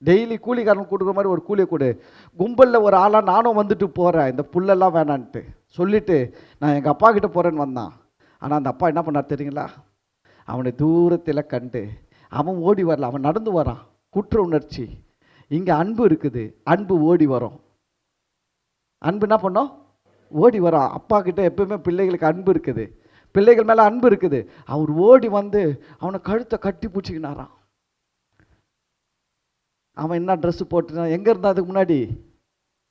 டெய்லி கூலிக்காரன் கொடுக்குற மாதிரி ஒரு கூலியை கொடு, கும்பலில் ஒரு ஆளாக நானும் வந்துட்டு போகிறேன், இந்த புல்லெல்லாம் வேணான்ட்டு சொல்லிவிட்டு நான் எங்கள் அப்பா கிட்ட போகிறேன்னு வந்தான். ஆனால் அந்த அப்பா என்ன பண்ணார் தெரியுங்களா, அவனை தூரத்தில் கண்டு அவன் ஓடி வரல, அவன் நடந்து வரான். குற்ற உணர்ச்சி. இங்கே அன்பு இருக்குது, அன்பு ஓடி வரும். அன்பு என்ன பண்ணோம், ஓடி வரான். அப்பா கிட்ட எப்பவுமே பிள்ளைகளுக்கு அன்பு இருக்குது, பிள்ளைகள் மேலே அன்பு இருக்குது. அவர் ஓடி வந்து அவனை கழுத்தை கட்டி பிடிச்சிக்கினாரான். அவன் என்ன ட்ரெஸ்ஸு போட்டுனான், எங்கே இருந்தான் அதுக்கு முன்னாடி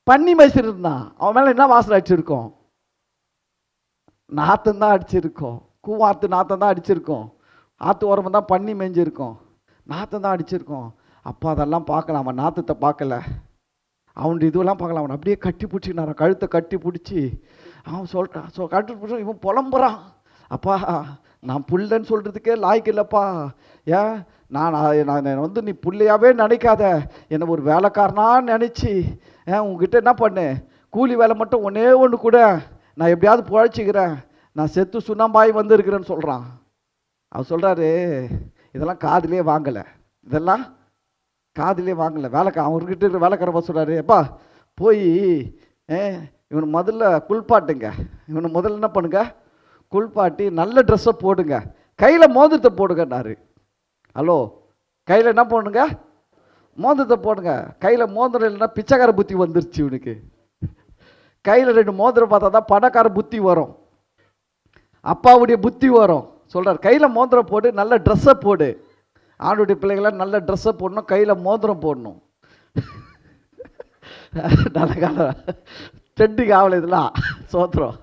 பன்னி மேய்ச்சிட்டு இருந்தான். அவன் மேலே என்ன வாசனை அடிச்சிருக்கோம், நாத்தந்தான் அடிச்சிருக்கோம், கூவாத்து நாத்தம் தான் அடிச்சிருக்கோம், ஆற்று ஓரமாக தான் பன்னி மேய்ஞ்சிருக்கோம், நாத்தம் தான் அடிச்சிருக்கோம். அப்போ அதெல்லாம் பார்க்கலாம், அவன் நாத்தத்தை பார்க்கல, அவனுடைய இதுவெல்லாம் பார்க்கலாம். அவன் அப்படியே கட்டி பிடிச்சினாரான், கழுத்தை கட்டி பிடிச்சி அவன் சொல்கிறான், கட்டி பிடிச்சி இவன் புலம்புறான், அப்பா நான் புள்ளன்னு சொல்கிறதுக்கே லாய்க்கு இல்லைப்பா, ஏன் நான் வந்து நீ பிள்ளையாவே நினைக்காத, என்னை ஒரு வேலைக்காரனான்னு நினச்சி உங்ககிட்ட என்ன பண்ணு, கூலி வேலை மட்டும் ஒன்றே ஒன்று கூட, நான் எப்படியாவது புழைச்சிக்கிறேன், நான் செத்து சுண்ணாம்பாய் வந்துருக்கிறேன்னு சொல்கிறான். அவர் சொல்கிறாரு, இதெல்லாம் காதிலே வாங்கலை, இதெல்லாம் காதிலே வாங்கலை. அவர்கிட்ட இருக்கிற வேலைக்காரப்பா சொல்கிறாரு, எப்பா போய் இவனை முதல்ல குளிப்பாட்டுங்க, இவனை முதல்ல என்ன பண்ணுங்க, குளிப்பாட்டி நல்ல ட்ரெஸ்ஸை போடுங்க, கையில் மோதிரத்தை போடுங்கன்னாரு. ஹலோ, கையில் என்ன போடுங்க, மோதிரத்தை போடுங்க. கையில் மோதிரம் இல்லைன்னா பிச்சைக்கார புத்தி வந்துருச்சு இவனுக்கு. கையில் 2 மோதிரம் பார்த்தா தான் பணக்கார புத்தி வரும், அப்பாவுடைய புத்தி வரும். சொல்கிறார், கையில் மோதிரம் போடு, நல்ல ட்ரெஸ்ஸை போடு. ஆணுடைய பிள்ளைகளாம் நல்ல ட்ரெஸ்ஸை போடணும், கையில் மோதிரம் போடணும். நல்ல காலம் ட்ரெண்டிங் ஆகலை இதெல்லாம், சோத்திரம்.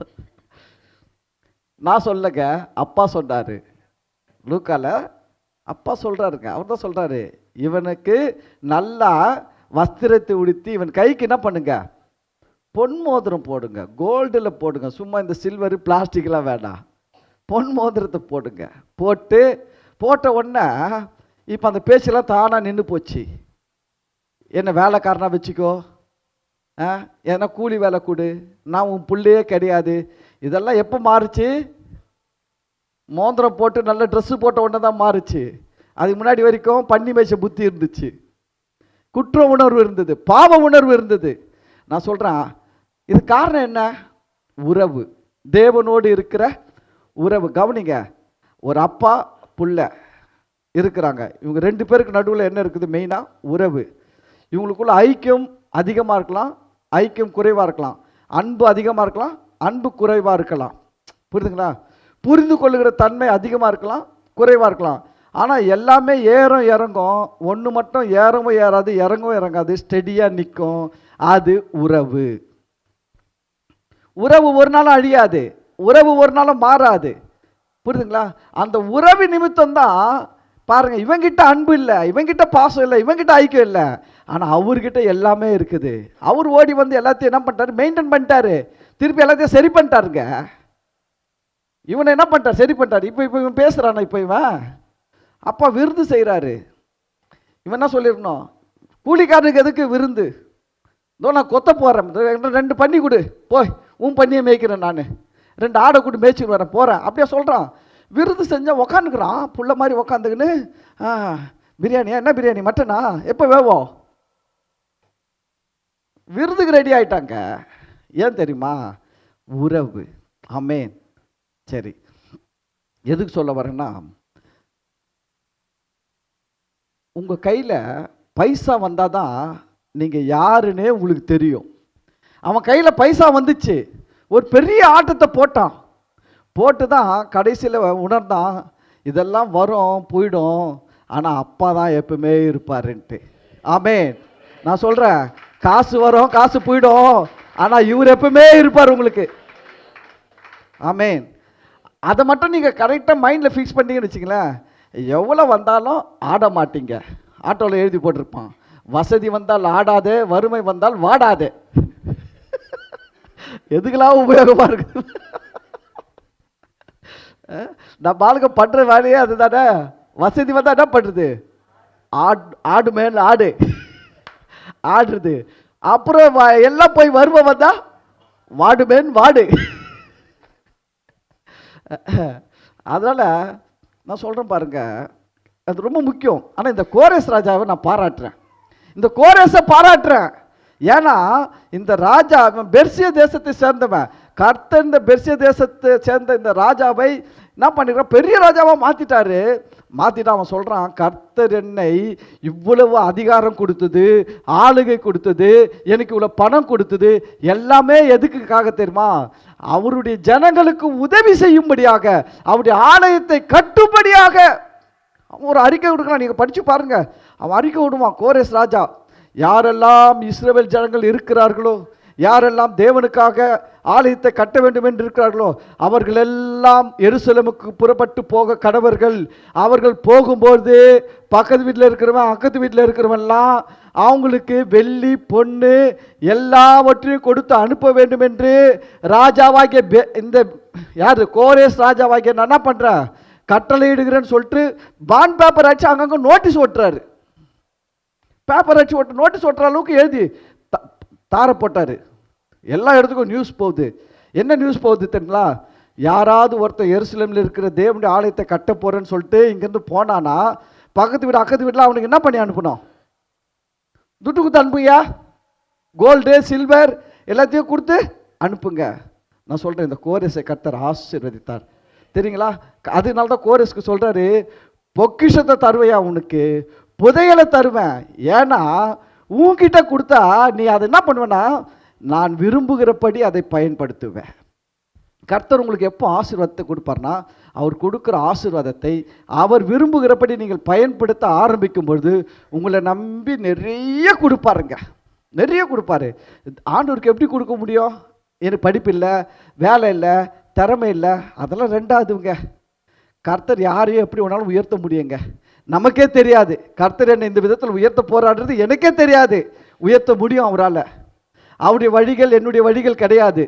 நான் சொல்லங்க, அப்பா சொன்னார். லூக்கால அப்பா சொல்கிறாருங்க, அவர் தான் சொல்கிறாரு, இவனுக்கு நல்லா வஸ்திரத்தை உடுத்தி இவன் கைக்கு என்ன பண்ணுங்க, பொன் மோதிரம் போடுங்க, கோல்டில் போடுங்க, சும்மா இந்த சில்வரு பிளாஸ்டிக்லாம் வேண்டாம், பொன் மோதிரத்தை போடுங்க. போட்ட உடனே இப்போ அந்த பேச்செல்லாம் தானாக நின்று போச்சு. என்ன வேலைக்காரனா வச்சுக்கோ, ஏன்னா கூலி வேலை கொடு, நான் உன் பிள்ளையே கிடையாது. இதெல்லாம் எப்போ மாறுச்சு? மோந்திரம் போட்டு நல்ல ட்ரெஸ்ஸு போட்ட உடனே தான் மாறுச்சு. அதுக்கு முன்னாடி வரைக்கும் பண்ணி மேய்ச்ச புத்தி இருந்துச்சு, குற்ற உணர்வு இருந்தது, பாவ உணர்வு இருந்தது. நான் சொல்கிறேன், இது காரணம் என்ன? உறவு, தேவனோடு இருக்கிற உறவு. கவனிங்க, ஒரு அப்பா புள்ள இருக்கிறாங்க, இவங்க 2 பேருக்கு நடுவில் என்ன இருக்குது? மெயினாக உறவு. இவங்களுக்குள்ள ஐக்கியம் அதிகமாக இருக்கலாம், ஐக்கியம் குறைவாக இருக்கலாம், அன்பு அதிகமாக இருக்கலாம், அன்பு குறைவாக இருக்கலாம். புரியுதுங்களா? புரிந்து கொள்ளுகிற தன்மை அதிகமாக இருக்கலாம், குறைவாக இருக்கலாம். ஆனால் எல்லாமே ஏறும் இறங்கும். ஒன்று மட்டும் ஏறவும் ஏறாது, இறங்கவும் இறங்காது, ஸ்டெடியாக நிற்கும். அது உறவு. உறவு ஒரு நாளும் அழியாது, உறவு ஒரு நாளும் மாறாது. புரியுதுங்களா? அந்த உறவு நிமித்தம் தான் பாருங்க, இவங்கிட்ட அன்பு இல்லை, இவங்கிட்ட பாசம் இல்லை, இவங்கிட்ட ஐக்கியம் இல்லை, ஆனால் அவர்கிட்ட எல்லாமே இருக்குது. அவர் ஓடி வந்து எல்லாத்தையும் என்ன பண்ணிட்டாரு? மெயின்டைன் பண்ணிட்டாரு, திருப்பி எல்லாத்தையும் சரி பண்ணிட்டாருங்க. இவனை என்ன பண்ணிட்டார்? சரி பண்ணிட்டாரு. இப்போ இவன் பேசுகிறானா? இப்போ இவன் அப்பா விருந்து செய்கிறாரு. இவன் என்ன சொல்லிடணும்? கூலிக்காரனுக்கு எதுக்கு விருந்து? இதோ நான் கொத்த போகிறேன், 2 பண்ணி கொடு, போய் உன் பண்ணியை மேய்க்கிறேன், நான் 2 ஆடை கொடு மேய்ச்சிட்டு வரேன், போகிறேன், அப்படியே சொல்கிறான். விருந்து செஞ்சால் உக்காந்துக்கிறான், புள்ள மாதிரி உக்காந்துக்குன்னு. பிரியாணியா? என்ன பிரியாணி? மட்டனா? எப்போ வேவோம்? விருதுக்கு ரெடி ஆயிட்டாங்க. ஏன் தெரியுமா? உறவு. ஆமென். சரி, எதுக்கு சொல்ல வரேன்னா, உங்கள் கையில் பைசா வந்தால் தான் நீங்கள் யாருன்னே உங்களுக்கு தெரியும். அவன் கையில் பைசா வந்துச்சு, ஒரு பெரிய ஆட்டத்தை போட்டான், போட்டு தான் கடைசியில் உணர்ந்தான் இதெல்லாம் வரும் போயிடும், ஆனால் அப்பா தான் எப்பவுமே இருப்பாருன்ட்டு. ஆமென். நான் சொல்கிறேன், காசு வரும் காசு போயிடும், ஆனால் இவர் எப்பவுமே இருப்பார் உங்களுக்கு. ஆமென். அதை மட்டும் நீங்கள் கரெக்டாக மைண்டில் ஃபிக்ஸ் பண்ணிங்கன்னு வச்சிங்களேன், எவ்வளோ வந்தாலும் ஆட மாட்டீங்க. ஆட்டோவில் எழுதி போட்டிருப்பான், வசதி வந்தால் ஆடாதே, வறுமை வந்தால் வாடாதே. எதுக்கெல்லாம் உபயோகமாக இருக்குது? நம்ம ஆளுங்க பண்ணுற வேலையே அதுதானே. வசதி வந்தால் என்ன பண்ணுறது? ஆடு மேல் ஆடு ஆடுறது. அப்புறம் எல்லாம் போய் வறுமை வந்தா வாடு மேன் வாடு. அதனால் நான் சொல்கிறேன் பாருங்க, அது ரொம்ப முக்கியம். ஆனால் இந்த கோரேஸ் ராஜாவை நான் பாராட்டுறேன், இந்த கோரேஸை பாராட்டுறேன். ஏன்னா இந்த ராஜா பெர்சிய தேசத்தை சேர்ந்தவன். கர்த்தர் இந்த பெர்சிய தேசத்தை சேர்ந்த இந்த ராஜாவை என்ன பண்ணிக்கிறான்? பெரிய ராஜாவாக மாற்றிட்டாரு. மாற்றிட்டு அவன் சொல்கிறான், கர்த்தர் என்னை இவ்வளவு அதிகாரம் கொடுத்தது, ஆளுகை கொடுத்தது, எனக்கு இவ்வளோ பணம் கொடுத்தது, எல்லாமே எதுக்குக்காக தெரியுமா? அவருடைய ஜனங்களுக்கு உதவி செய்யும்படியாக, அவருடைய ஆலயத்தை கட்டும்படியாக. அவன் ஒரு அறிக்கை கொடுக்குறான், நீங்கள் படித்து பாருங்க. அவன் அறிக்கை விடுவான், கோரேஸ் ராஜா. யாரெல்லாம் இஸ்ரவேல் ஜனங்கள் இருக்கிறார்களோ, யாரெல்லாம் தேவனுக்காக ஆலயத்தை கட்ட வேண்டும் என்று இருக்கிறார்களோ, அவர்கள் எல்லாம் எருசலேமுக்கு புறப்பட்டு போக கடவர்கள். அவர்கள் போகும்போது பக்கத்து வீட்டில் இருக்கிறவன் அக்கத்து வீட்டில் இருக்கிறவன்லாம் அவங்களுக்கு வெள்ளி பொண்ணு எல்லாவற்றையும் கொடுத்து அனுப்ப வேண்டும் என்று ராஜாவாகிய இந்த யார் கோரேஸ் ராஜாவாகிய நான் என்ன பண்ணுறேன்? கட்டளை இடுகிறேன்னு சொல்லிட்டு பாண்ட் பேப்பர் அடிச்சு அங்கங்கே நோட்டீஸ் ஓட்டுறாரு. பேப்பர் அடிச்சு ஓட்டு நோட்டீஸ் ஓட்டுற அளவுக்கு எழுதி தார போட்டார். எல்லா இடத்துக்கும் நியூஸ் போகுது. என்ன நியூஸ் போகுது தெரியுங்களா? யாராவது ஒருத்தர் எருசலேமில் இருக்கிற தேவனுடைய ஆலயத்தை கட்ட போகிறேன்னு சொல்லிட்டு இங்கேருந்து போனானா, பக்கத்து வீடு அக்கத்து வீட்டில் அவனுக்கு என்ன பண்ணி அனுப்பணும்? துட்டு கொடுத்து அனுப்புங்க, கோல்டு சில்வர் எல்லாத்தையும் கொடுத்து அனுப்புங்க. நான் சொல்கிறேன், இந்த கோரேஸை கர்த்தர் ஆசீர்வதித்தார் தெரியுங்களா? அதனால தான் கோரேஸ்க்கு சொல்கிறாரு, பொக்கிஷத்தை தருவையா உனக்கு, புதையலை தருவேன். ஏன்னா உன்கிட்ட கொடுத்தா நீ அதை என்ன பண்ணுவேன்னா, நான் விரும்புகிறபடி அதை பயன்படுத்துவேன். கர்த்தர் உங்களுக்கு எப்போ ஆசீர்வாதத்தை கொடுப்பார்னா, அவர் கொடுக்குற ஆசீர்வாதத்தை அவர் விரும்புகிறபடி நீங்கள் பயன்படுத்த ஆரம்பிக்கும் பொழுது உங்களை நம்பி நிறைய கொடுப்பாருங்க, நிறைய கொடுப்பாரு. ஆண்டவருக்கு எப்படி கொடுக்க முடியும்? எனக்கு படிப்பு இல்லை, வேலை இல்லை, திறமை இல்லை, அதெல்லாம் ரெண்டாவதுங்க. கர்த்தர் யாரையும் எப்படி வேணாலும் உயர்த்த முடியுங்க. நமக்கே தெரியாது கர்த்தர் என்னை இந்த விதத்தில் உயர்த்த போராடுறது, எனக்கே தெரியாது. உயர்த்த முடியும் அவரால். அவருடைய வழிகள் என்னுடைய வழிகள் கிடையாது.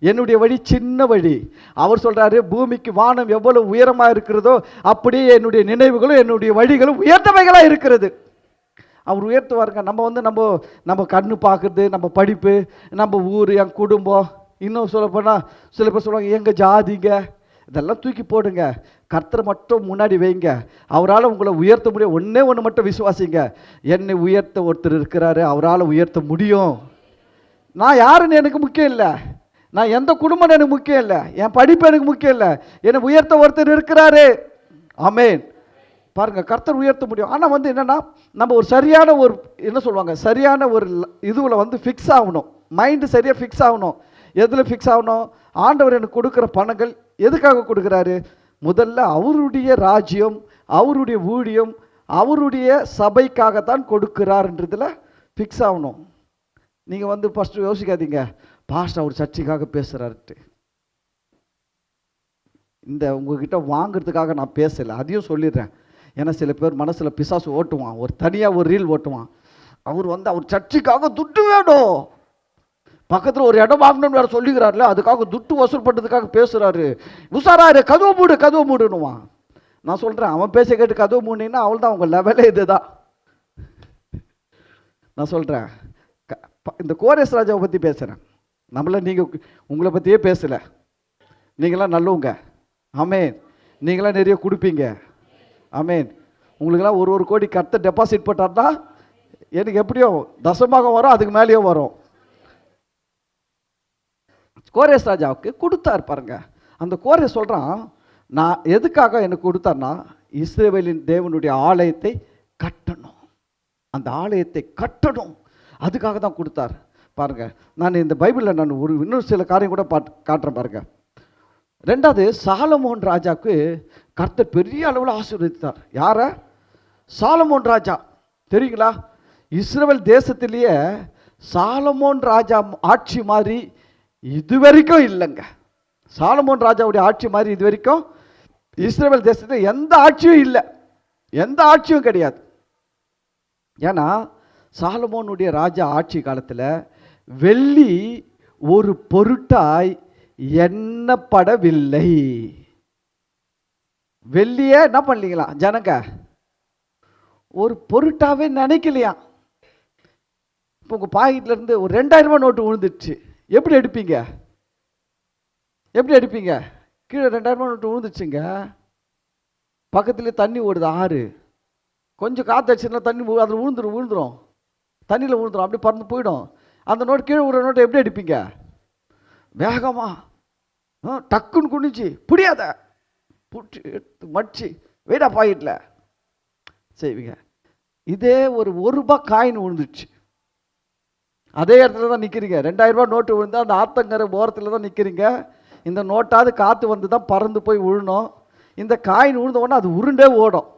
என்னுடைய வழி சின்ன வழி. அவர் சொல்கிறாரு, பூமிக்கு வானம் எவ்வளவு உயரமாக இருக்கிறதோ அப்படியே என்னுடைய நினைவுகளும் என்னுடைய வழிகளும் உயர்ந்தவைகளாக இருக்கிறது. அவர் உயர்த்துவாருங்க. நம்ம வந்து நம்ம கண்ணு பார்க்குறது, நம்ம படிப்பு, நம்ம ஊர், என் குடும்பம், இன்னும் சொல்லப்போனால் சில பேர் சொல்லுவாங்க எங்கள் ஜாதிங்க, இதெல்லாம் தூக்கி போடுங்க. கர்த்தரை மட்டும் முன்னாடி வைங்க. அவரால் உங்களை உயர்த்த முடியும். ஒன்றே ஒன்று மட்டும் விசுவாசிங்க, என்னை உயர்த்த ஒருத்தர் இருக்கிறாரு, அவரால் உயர்த்த முடியும். நான் யாருன்னு எனக்கு முக்கியம் இல்லை, நான் எந்த குடும்பம் எனக்கு முக்கியம் இல்லை, என் படிப்பு எனக்கு முக்கியம் இல்லை, என்னை உயர்த்த ஒருத்தர் இருக்கிறாரு. ஆமென். பாருங்க, கர்த்தர் உயர்த்த முடியும். ஆனால் வந்து என்னன்னா, நம்ம ஒரு சரியான ஒரு என்ன சொல்லுவாங்க, சரியான ஒரு இதுவில் வந்து ஃபிக்ஸ் ஆகணும். மைண்டு சரியாக ஃபிக்ஸ் ஆகணும். எதில் ஃபிக்ஸ் ஆகணும்? ஆண்டவர் எனக்கு கொடுக்குற பணங்கள் எதுக்காக கொடுக்குறாரு? முதல்ல அவருடைய ராஜ்யம், அவருடைய ஊழியம், அவருடைய சபைக்காகத்தான் கொடுக்கிறார்ன்றதில் ஃபிக்ஸ் ஆகணும். நீங்கள் வந்து ஃபஸ்ட்டு யோசிக்காதீங்க, பாஸ்டர் அவர் சர்ச்சைக்காக பேசுகிறாருட்டு. இந்த உங்ககிட்ட வாங்கிறதுக்காக நான் பேசலை, அதையும் சொல்லிடுறேன். ஏன்னா சில பேர் மனசில் பிசாசு ஓட்டுவான், ஒரு தனியாக ஒரு ரீல் ஓட்டுவான். அவர் வந்து அவர் சர்ச்சைக்காக துட்டு வேணும், பக்கத்தில் ஒரு இடம் வாங்கணும்னு வேறு சொல்லிக்கிறாருல, அதுக்காக துட்டு வசூல் பண்ணுறதுக்காக பேசுகிறாரு. உஷாராரு, கதவு மூடுனுவான். நான் சொல்கிறேன், அவன் பேச கேட்டு கதவு மூடினீங்கன்னா அவள் தான் உங்கள் லெவலே இதுதான். நான் சொல்கிறேன், இந்த கோரேஸ் ராஜாவை பற்றி பேசுகிறேன். நீங்கள் உங்களை பற்றியே பேசலை. நீங்களாம் நல்லவங்க. ஆமேன். நீங்களாம் நிறைய கொடுப்பீங்க. ஆமேன். உங்களுக்கெல்லாம் ஒரு கோடி கர்த்தர் டெபாசிட் போட்டார்னா எனக்கு எப்படியோ தசமாக வரும், அதுக்கு மேலேயோ வரும். கோரேஸ் ராஜாவுக்கு கொடுத்தார் பாருங்க. அந்த கோரேஸ் சொல்கிறான், நான் எதுக்காக எனக்கு கொடுத்தார்னா, இஸ்ரவேலின் தேவனுடைய ஆலயத்தை கட்டணும், அந்த ஆலயத்தை கட்டணும், அதுக்காக தான் கொடுத்தார் பாருங்க. நான் இந்த பைபிளில் நான் இன்னொரு சில காரியம் கூட காட்டுறேன் பாருங்க. ரெண்டாவது, சாலமோன் ராஜாவுக்கு கர்த்தர் பெரிய அளவில் ஆசீர்வதித்தார். யார? சாலமோன் ராஜா. தெரியுங்களா? இஸ்ரவேல் தேசத்திலேயே சாலமோன் ராஜா ஆட்சி மாதிரி இதுவரைக்கும் இல்லைங்க. சாலமோன் ராஜாவுடைய ஆட்சி மாதிரி இது வரைக்கும் இஸ்ரவேல் தேசத்தில் எந்த ஆட்சியும் இல்லை, எந்த ஆட்சியும் கிடையாது. ஏன்னா சாலமோனுடைய ராஜா ஆட்சி காலத்தில் வெள்ளி ஒரு பொருட்டாய் எண்ணப்படவில்லை. வெள்ளியே என்ன பண்ணலீங்களா ஜனங்க, ஒரு பொருட்டாவே நினைக்கலையா. இப்போ உங்கள் பாக்கெட்ல இருந்து ஒரு 2000 ரூபாய் நோட்டு விழுந்துடுச்சு, எப்படி எடுப்பீங்க? எப்படி எடுப்பீங்க? கீழே 2000 ரூபாய் நோட்டு விழுந்துச்சுங்க, பக்கத்துலேயே தண்ணி ஓடுது, ஆறு, கொஞ்சம் காற்று அடிச்சுன்னா தண்ணி அதில் விழுந்துரும், தண்ணியில் விழுந்துரும், அப்படி பறந்து போயிடும். அந்த நோட்டு கீழே விடுற நோட்டை எப்படி அடிப்பீங்க? வேகமா டக்குன்னு குனிச்சு புடியாத புட்டி எடுத்து மடிச்சு வெயிடா பாக்கெட்டில் செய்வீங்க. இதே ஒரு ரூபாய் காயின் விழுந்துச்சு, அதே இடத்துல தான் நிற்கிறீங்க. 2000 ரூபாய் நோட்டு விழுந்தா அந்த ஆத்தங்கரை ஓரத்தில் தான் நிற்கிறீங்க. இந்த நோட்டாவது காற்று வந்து தான் பறந்து போய் விழணும். இந்த காயின் விழுந்த உடனே அது உருண்டே ஓடும்.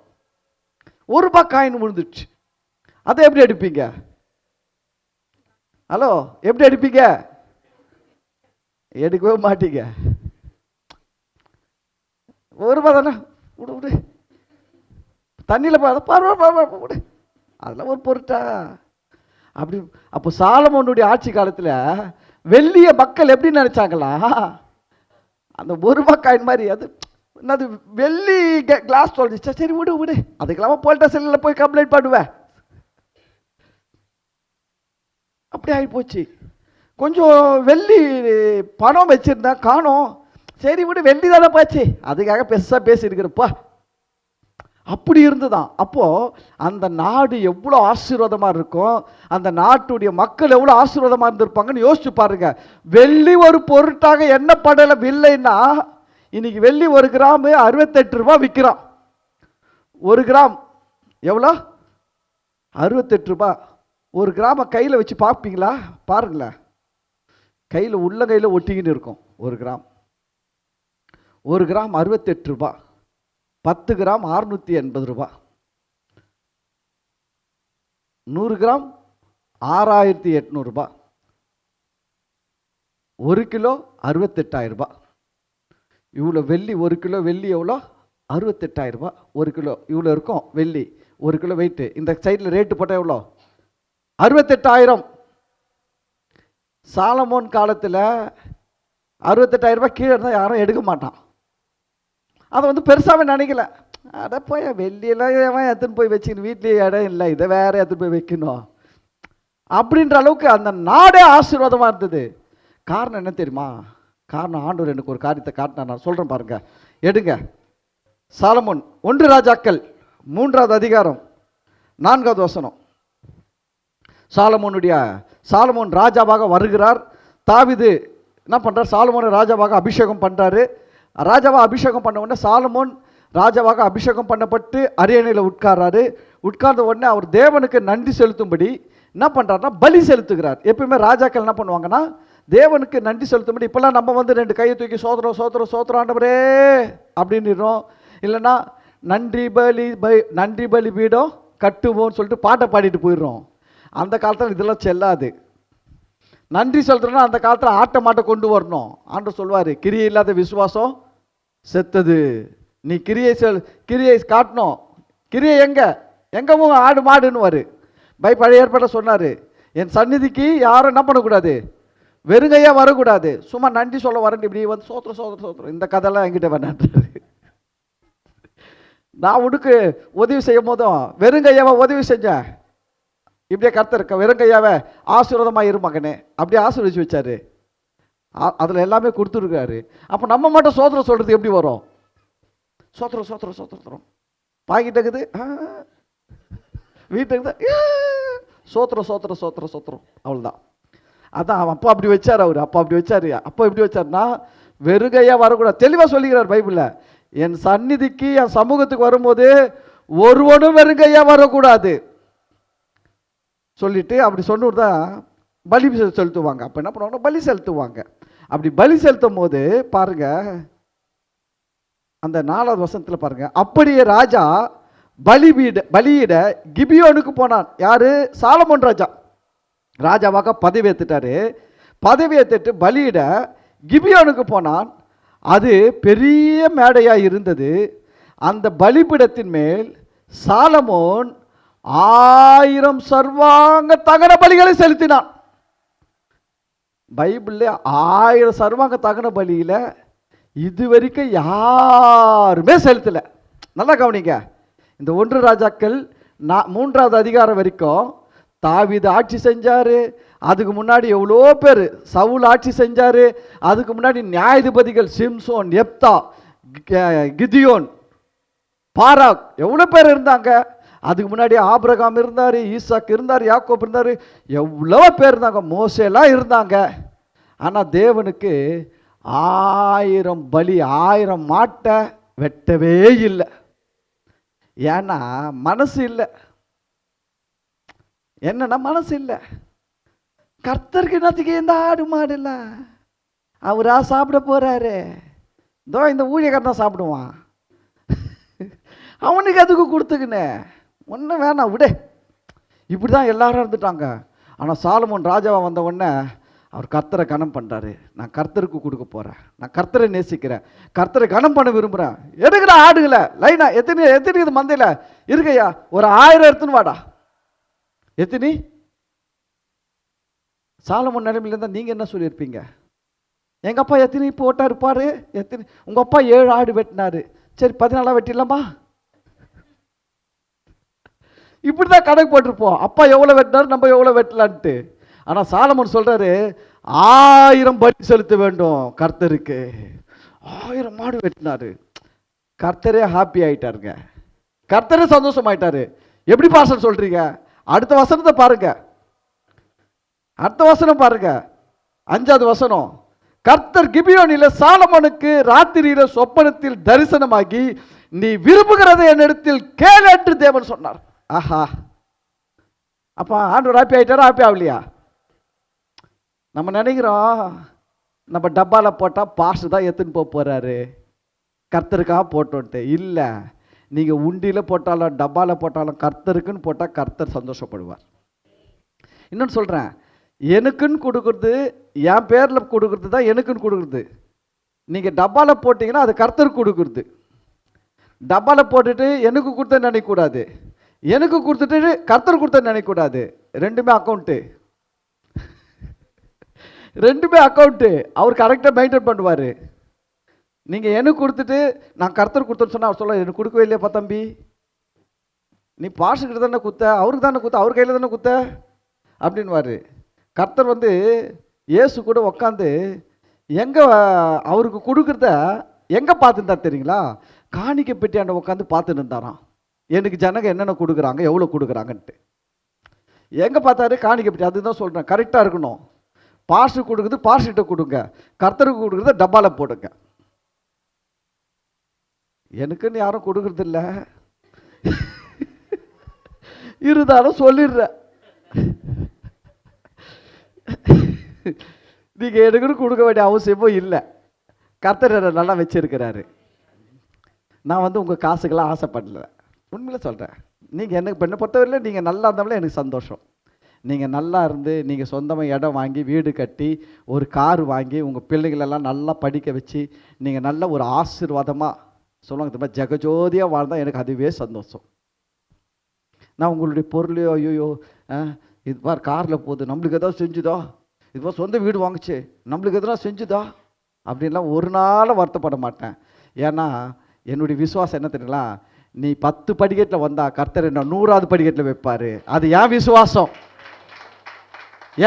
ரூபாய் காயின் விழுந்துச்சு, அதை எப்படி எடுப்பீங்க? ஹலோ, எப்படி எடுப்பீங்க? எடுக்கவே மாட்டீங்க. ரூபாய் தானே, விடு விடு, தண்ணியில் விடு, அதெல்லாம் ஒரு பொருட்டா? அப்படி. அப்போ சாலமோனுடைய ஆட்சி காலத்தில் வெள்ளிய மக்கள் எப்படி நினைச்சாங்களா, அந்த ரூபாய் காயின் மாதிரி. அது என்னது, வெள்ளி கிளாஸ் சொல்லிச்சா, சரி விடு விடு, அதுக்கெல்லாம போல்டா செல்லில் போய் கம்ப்ளைண்ட் பண்ணுவேன். அப்படி ஆகி போச்சு. கொஞ்சம் வெள்ளி பணம் வச்சிருந்தா காணோம், சரி விடு, வெள்ளி தானே போச்சு, அதுக்காக பெருசாக பேசியிருக்கிறப்பா. அப்படி இருந்துதான். அப்போ அந்த நாடு எவ்வளோ ஆசீர்வாதமாக இருக்கும், அந்த நாட்டுடைய மக்கள் எவ்வளோ ஆசீர்வாதமாக இருந்திருப்பாங்கன்னு யோசிச்சு பாருங்க. வெள்ளி ஒரு பொருட்டாக எண்ணப்படவில்லைன்னா இன்னைக்கு வெள்ளி 1 கிராம் 68 ரூபாய் விற்கிறான். 1 கிராம் எவ்வளோ? 68 ரூபாய். 1 கிராம கையில் வச்சு பார்ப்பீங்களா? பாருங்களேன், கையில் உள்ளங்கையில் ஒட்டிக்கின்னு இருக்கும். 1 கிராம் 68 ரூபாய். 10 கிராம் 680 ரூபாய். 100 கிராம் 6800 ரூபாய். 1 கிலோ 68,000 ரூபாய். இவ்வளோ வெள்ளி, 1 கிலோ வெள்ளி எவ்வளோ? 68,000 ரூபாய். 1 கிலோ இவ்வளோ இருக்கும் வெள்ளி, 1 கிலோ வெயிட்டு. இந்த சைடில் ரேட்டு போட்டால் எவ்வளோ? 68,000. சாலமோன் காலத்தில் 68,000 ரூபாய் கீழே இருந்தால் யாரும் எடுக்க மாட்டான். அதை வந்து பெருசாகவே நினைக்கல. அட போய் வெள்ளியெல்லாம் ஏன் எடுத்துன்னு போய் வச்சுக்கணும், வீட்லேயே இடம் இல்லை, இதை வேற எடுத்துன்னு போய் வைக்கணும் அப்படின்ற அளவுக்கு அந்த நாடே ஆசீர்வாதமாக இருந்தது. காரணம் என்ன தெரியுமா? காரணம் ஆண்டவர் எனக்கு ஒரு காரியத்தை காட்டினா, நான் சொல்கிறேன் பாருங்க, எடுங்க. சாலமோன் 1 ராஜாக்கள் 3வது அதிகாரம் 4வது வசனம். சாலமோன் ராஜாவாக வருகிறார். தாவீது என்ன பண்ணுறார்? சாலமோனை ராஜாவாக அபிஷேகம் பண்ணுறாரு. ராஜாவாக அபிஷேகம் பண்ண உடனே சாலமோன் ராஜாவாக அபிஷேகம் பண்ணப்பட்டு அரியணையில் உட்கார்றாரு. உட்கார்ந்த உடனே அவர் தேவனுக்கு நன்றி செலுத்தும்படி என்ன பண்ணுறாருன்னா பலி செலுத்துகிறார். எப்பயுமே ராஜாக்கள் என்ன பண்ணுவாங்கன்னா தேவனுக்கு நன்றி செலுத்தும்படி, இப்போல்லாம் நம்ம வந்து 2 கையை தூக்கி சோத்திரம் ஆண்டவரே அப்படின்னுறோம். இல்லைன்னா நன்றி பலி பீடம் கட்டுவோம்னு சொல்லிட்டு பாட்டை பாடிட்டு போயிடுறோம். அந்த காலத்தில் இதெல்லாம் செல்லாது. நன்றி செலுத்துறோன்னா அந்த காலத்தில் ஆட்டை கொண்டு வரணும். ஆண்டவர் சொல்வார், கிரியை இல்லாத விசுவாசம் செத்தது. நீ கிரியை காட்டணும். கிரியை எங்கவும் ஆடு மாடுன்னு வரு. பழைய ஏற்பாட்டை சொன்னார், என் சந்நிதிக்கு யாரும் என்ன பண்ணக்கூடாது, வெறுங்கையா வரக்கூடாது. சும்மா நன்றி சொல்ல வரேன் இப்படி வந்து சோத்திரம் இந்த கதையெல்லாம் என்கிட்ட வேணான்றாரு. நான் உனக்கு உதவி செய்யும் போதும் வெறுங்கையாவை உதவி செஞ்சேன். இப்படியே கர்த்தர் வெறுங்கையாவை ஆசீர்வாதமாக இரு மகனே அப்படியே ஆசீர்வதிச்சு வச்சாரு. அதில் எல்லாமே கொடுத்துருக்காரு. அப்போ நம்ம மட்டும் சோத்திரம் சொல்கிறது எப்படி வரும்? சோத்திரம் பாக்கிட்டு இருக்குது, வீட்டுக்கு சோத்திரம் அவ்வளோதான். அதான் அப்பா அப்படி வச்சார். அப்பா எப்படி வச்சாருன்னா வெறுங்கையாக வரக்கூடாது. தெளிவாக சொல்லிக்கிறார் பைபிளில், என் சந்நிதிக்கு என் சமூகத்துக்கு வரும்போது ஒருவனும் வெறுங்கையாக வரக்கூடாது சொல்லிட்டு அப்படி சொன்னது தான் பலி செலுத்துவாங்க. அப்போ என்ன பண்ணுவாங்கன்னா பலி செலுத்துவாங்க. அப்படி பலி செலுத்தும் போது பாருங்க, அந்த 4வது வசனத்தில் பாருங்க, அப்படியே ராஜா பலியிட கிபியோனுக்கு போனான். யாரு? சாலமோன் ராஜாவாக பதவி ஏற்றுட்டாரு. பதவி ஏற்றுட்டு பலியிட கிபியோனுக்கு போனான். அது பெரிய மேடையாக இருந்தது. அந்த பலிபீடத்தின் மேல் சாலமோன் 1000 சர்வாங்க தகன பலிகளை செலுத்தினான். பைபிள்ல 1000 சர்வாங்க தகன பலியில இதுவரைக்கும் யாருமே செலுத்தல. நல்லா கவனிங்க. இந்த 1 ராஜாக்கள் 3வது அதிகாரம் வரைக்கும் தாவீது ஆட்சி செஞ்சாரு. அதுக்கு முன்னாடி எவ்வளோ பேர், சவுல் ஆட்சி செஞ்சாரு. அதுக்கு முன்னாடி நியாயாதிபதிகள் சிம்சோன், எப்தா, கிதியோன், பாராக், எவ்வளோ பேர் இருந்தாங்க. அதுக்கு முன்னாடி ஆபிரகாம் இருந்தார், ஈசாக் இருந்தார், யாக்கோப் இருந்தார், எவ்வளோ பேர் இருந்தாங்க, மோசேலாம் இருந்தாங்க. ஆனால் தேவனுக்கு 1000 பலி 1000 மாட்டை வெட்டவே இல்லை. ஏன்னா மனசு இல்லை. என்னன்னா மனசு இல்லை. கர்த்தருக்கு என்னத்துக்கு இந்த ஆடு மாடு இல்லை, அவரா சாப்பிட போறாரு. இதோ இந்த ஊழியக்காரன் தான் சாப்பிடுவான், அவனுக்கு அதுக்கு கொடுத்துக்கினே ஒன்றும் வேணாம் விடு. இப்படி தான் எல்லாரும் இருந்துட்டாங்க. ஆனால் சாலமோன் ராஜாவாக வந்த உடனே அவர் கர்த்தரை கனம் பண்ணுறாரு. நான் கர்த்தருக்கு கொடுக்க போகிறேன், நான் கர்த்தரை நேசிக்கிறேன், கர்த்தரை கனம் பண்ண விரும்புகிறேன். எடுக்கிற ஆடுகளை லைனா எத்தனை இது மந்தையில் இருக்கையா, ஒரு 1000 எடுத்துன்னு வாடா. எத்தனை? சாலமோன் நிலைமையில இருந்தால் நீங்கள் என்ன சொல்லியிருப்பீங்க? எங்கள் அப்பா எத்தனை போட்டார் இருப்பாரு, எத்தனை? உங்கள் அப்பா 7 ஆடு வெட்டினாரு, சரி 14 வெட்டிடலாமா? இப்படி தான் கணக்கு போட்டிருப்போம். அப்பா எவ்வளோ வெட்டினாரு, நம்ம எவ்வளோ வெட்டலான்ட்டு. ஆனால் சாலமோன் சொல்றாரு 1000 பலி செலுத்த வேண்டும் கர்த்தருக்கு. 1000 மாடு வெட்டினாரு. கர்த்தரே ஹாப்பி ஆயிட்டாருங்க, கர்த்தரே சந்தோஷம் ஆயிட்டாரு. எப்படி பாசம் சொல்றீங்க? அடுத்த வசனத்தை பாருங்க, அடுத்த வசனம் பாருங்க, 5வது வசனம். கர்த்தர் கிபியோனில சாலமோனுக்கு ராத்திரியில சொப்பனத்தில் தரிசனமாகி, நீ விரும்புகிறதை என்னிடத்தில் கேளு என்று தேவன் சொன்னார். ஆஹா, அப்ப ஆண்டவர் ஹாப்பி ஆயிட்டாரா, ஹாப்பி ஆகலையா? நம்ம நினைக்கிறோம் நம்ம டப்பால போட்டா பாஸ்ட் தான் எடுத்துன்னு போறாரு, கர்த்தருக்காக போட்டோன்ட்டு. இல்லை, நீங்க உண்டியில போட்டாலும் டப்பால போட்டாலும் கர்த்தருக்குன்னு போட்டா கர்த்தர் சந்தோஷப்படுவார். இன்னொன்னு சொல்றேன், எனக்குன்னு கொடுக்குறது, என் பேர்ல கொடுக்குறது தான் எனக்குன்னு கொடுக்குறது. நீங்க டப்பால போட்டீங்கன்னா அது கர்த்தருக்கு கொடுக்குறது. டப்பால போட்டுட்டு எனக்கு கொடுத்த நினைக்கக்கூடாது, எனக்கு கொடுத்துட்டு கர்த்தர் கொடுத்த நினைக்கக்கூடாது. ரெண்டுமே அக்கௌண்ட்டு, ரெண்டுமே அக்கௌண்ட்டு. அவர் கரெக்டாக மெயின்டைன் பண்ணுவார். நீங்கள் எனக்கு கொடுத்துட்டு நான் கர்த்தர் கொடுத்தேன்னு சொன்னால் அவர் சொல்ல எனக்கு கொடுக்கவே இல்லையாப்பா தம்பி, நீ பாஸ்டர்கிட்ட தானே குத்த, அவருக்கு தானே குத்த, அவர் கையில் தானே குத்த அப்படின்வாரு. கர்த்தர் வந்து இயேசு கூட உக்காந்து எங்கே அவருக்கு கொடுக்குறத எங்கே பார்த்துருந்தா தெரியுங்களா? காணிக்கை பெட்டியாண்ட உட்காந்து பார்த்துட்டு இருந்தாராம், எனக்கு ஜனங்க என்னென்ன கொடுக்குறாங்க, எவ்வளோ கொடுக்குறாங்கன்ட்டு. எங்கே பார்த்தாரு? காணிக்கை பெட்டி. அதுதான் சொல்கிறேன், கரெக்டாக இருக்கணும். பாஸ்டர் கொடுக்குறது பாஸ்டர்கிட்ட கொடுங்க, கர்த்தருக்கு கொடுக்குறத டப்பாவில் போடுங்க. எனக்குன்னு யாரும் கொடுக்கறது இல்லை, இருந்தாலும் சொல்லிடுறேன். நீங்கள் எனக்குன்னு கொடுக்க வேண்டிய அவசியமும் இல்லை. கர்த்தர் நல்லா வச்சிருக்கிறாரு. நான் வந்து உங்கள் காசுக்கெல்லாம் ஆசைப்படல, உண்மையில சொல்கிறேன். நீங்கள் எனக்கு என்னை பொறுத்தவரையில் நீங்கள் நல்லா இருந்தாலும் எனக்கு சந்தோஷம். நீங்கள் நல்லா இருந்து நீங்கள் சொந்தமாக இடம் வாங்கி வீடு கட்டி ஒரு கார் வாங்கி உங்கள் பிள்ளைகளெல்லாம் நல்லா படிக்க வச்சு நீங்கள் நல்ல ஒரு ஆசீர்வாதமாக சொல்லுவாங்க தெரியுமா, ஜெகஜோதியாக வாழ்ந்தால் எனக்கு அதுவே சந்தோஷம். நான் உங்களுடைய பொருளையோ ஐயோ இது பார் காரில் போகுது, நம்மளுக்கு எதாவது செஞ்சுதோ, இது பார் சொந்த வீடு வாங்குச்சு, நம்மளுக்கு எதனா செஞ்சுதா அப்படின்லாம் ஒரு நாள் வருத்தப்பட மாட்டேன். ஏன்னா என்னுடைய விசுவாசம் என்ன தெரியுங்களா, நீ 10 படிக்கட்டில் வந்தா கர்த்தர் என்ன 100வது படிக்கட்டில் வைப்பார். அது ஏன் விசுவாசம்.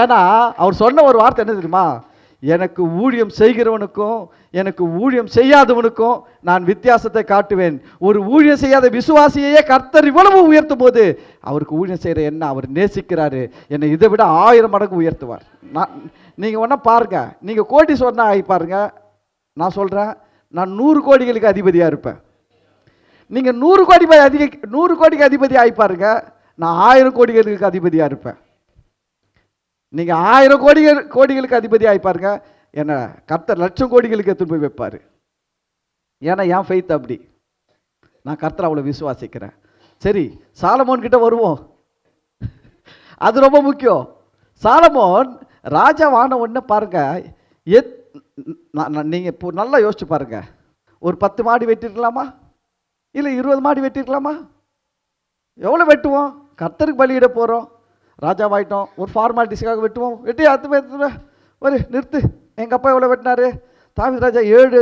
ஏன்னா அவர் சொன்ன ஒரு வார்த்தை என்ன தெரியுமா, எனக்கு ஊழியம் செய்கிறவனுக்கும் எனக்கு ஊழியம் செய்யாதவனுக்கும் நான் வித்தியாசத்தை காட்டுவேன். ஒரு ஊழியம் செய்யாத விசுவாசியையே கர்த்தர் இவ்வளவு உயர்த்தும் போது அவருக்கு ஊழியம் செய்கிற என்ன அவர் நேசிக்கிறாரு, என்னை இதை விட 1000 மடங்கு உயர்த்துவார். நீங்கள் ஒன்றா பாருங்க, நீங்கள் கோடீஸ்வரனா ஆகி பாருங்க. நான் சொல்கிறேன், நான் 100 கோடிகளுக்கு அதிபதியாக இருப்பேன். நீங்கள் 100 கோடிக்கு அதிபதி ஆகி பாருங்க, நான் 1000 கோடிகளுக்கு அதிபதியாக இருப்பேன். நீங்கள் 1000 கோடிகளுக்கு அதிபதி ஆகி பாருங்க, என்ன கர்த்தர் 1,00,000 கோடிகளுக்கு எடுத்துன்னு போய் வைப்பார். ஏன்னா என் ஃபெய்த் அப்படி, நான் கர்த்தர் அவ்வளோ விசுவாசிக்கிறேன். சரி, சாலமோன் கிட்ட வருவோம். அது ரொம்ப முக்கியம். சாலமோன் ராஜாவான உடனே பாருங்க, நீங்கள் இப்போ நல்லா யோசிச்சு பாருங்க, ஒரு 10 மாடி வெட்டிருக்கலாமா, இல்லை 20 மாடி வெட்டிருக்கலாமா? எவ்வளோ வெட்டுவோம்? கர்த்தருக்கு பலியிட போகிறோம், ராஜாவாயிட்டோம், ஒரு ஃபார்மாலிட்டிஸுக்காக வெட்டுவோம். வெட்டி அடுத்து ஒரு நிறுத்து. எங்கள் அப்பா எவ்வளோ வெட்டினாரு? தாவீது ராஜா 7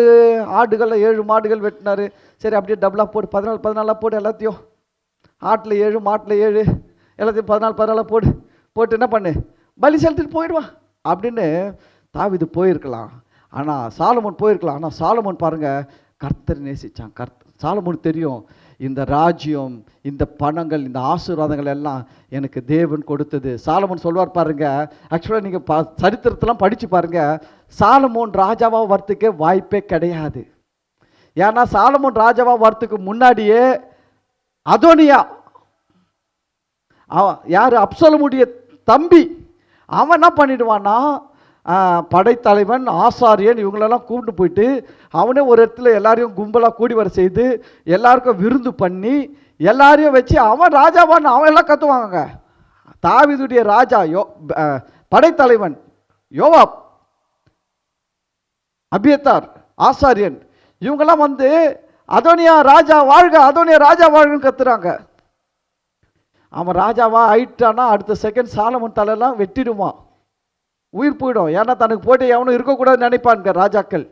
ஆடுகள் 7 மாடுகள் வெட்டினாரு. சரி, அப்படியே டபுளாக போடு, 14 போடு, எல்லாத்தையும் ஆட்டில் 7 மாட்டில் 7 எல்லாத்தையும் 14 போட்டு என்ன பண்ணு, பலி செலுத்திட்டு போயிடுவான் அப்படின்னு தாவீது போயிருக்கலாம். ஆனால் சாலமோன் போயிருக்கலாம். ஆனால் சாலமோன் பாருங்கள், கர்த்தர் நேசித்தான். சாலமோனுக்கு தெரியும், இந்த ராஜ்யம், இந்த பணங்கள், இந்த ஆசீர்வாதங்கள் எல்லாம் எனக்கு தேவன் கொடுத்தது. சாலமோன் சொல்வார் பாருங்க, ஆக்சுவலாக நீங்கள் சரித்திரத்தெல்லாம் படித்து பாருங்க, சாலமோன் ராஜாவாக வரத்துக்கே வாய்ப்பே கிடையாது. ஏன்னா சாலமோன் ராஜாவாக வரத்துக்கு முன்னாடியே அதோனியா, யார், அப்சலோமுடைய தம்பி, அவன் என்ன பண்ணிடுவான்னா, படைத்தலைவன் ஆசாரியன் இவங்களெல்லாம் கூப்பிட்டு போயிட்டு அவனே ஒரு இடத்துல எல்லாரையும் கும்பலாக கூடி வர செய்து எல்லாருக்கும் விருந்து பண்ணி எல்லாரையும் வச்சு அவன் ராஜாவான்னு அவன் எல்லாம் கற்றுவாங்க. தாவீதுடைய ராஜா படைத்தலைவன் யோவாப், அபியத்தார் ஆசாரியன், இவங்கெல்லாம் வந்து அதோனியா ராஜா வாழ்க, அதோனியா ராஜா வாழ்கன்னு கத்துறாங்க. அவன் ராஜாவா ஆயிட்டானா அடுத்த செகண்ட் சாலமோன் தலையெல்லாம் வெட்டிடுவான், உயிர் போயிடும். ஏன்னா தனக்கு போட்டு எவனும் இருக்கக்கூடாதுன்னு நினைப்பாங்க ராஜாக்கள்,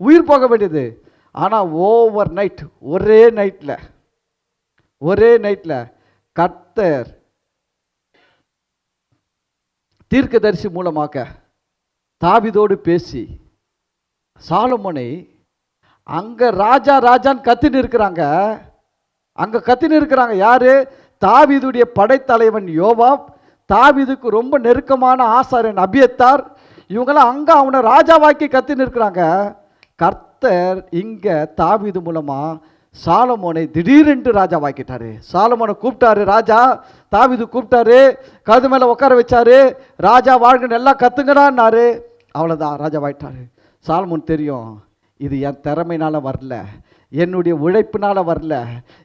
உயிர் போக வேண்டியது. ஆனால் ஓவர் நைட், ஒரே நைட்டில் கர்த்தர் தீர்க்கதரிசி மூலமாக தாவீதோடு பேசி சாலமோனை அங்கே ராஜான்னு கத்தின்னு இருக்கிறாங்க. யாரு? தாவீதுடைய படைத்தலைவன் யோவாப், தாவீதுக்கு ரொம்ப நெருக்கமான ஆசாரியன் அபியத்தார், இவங்கெல்லாம் அங்கே அவனை ராஜாவாக்கி கத்தின்னு இருக்கிறாங்க. கர்த்தர் இங்கே தாவீது மூலமாக சாலமோனை திடீரென்று ராஜாவாக்கிட்டாரு. சாலமோனை கூப்பிட்டாரு ராஜா, தாவீது கூப்பிட்டாரு, கது மேலே உட்கார வச்சாரு, ராஜா வாழ்கன்னு எல்லாம் கத்துங்கடான்னாரு. அவ்வளோதான், ராஜாவாயிட்டாரு. சாலமோன் தெரியும், இது என் திறமையினால வரல, என்னுடைய உழைப்பினால வரல,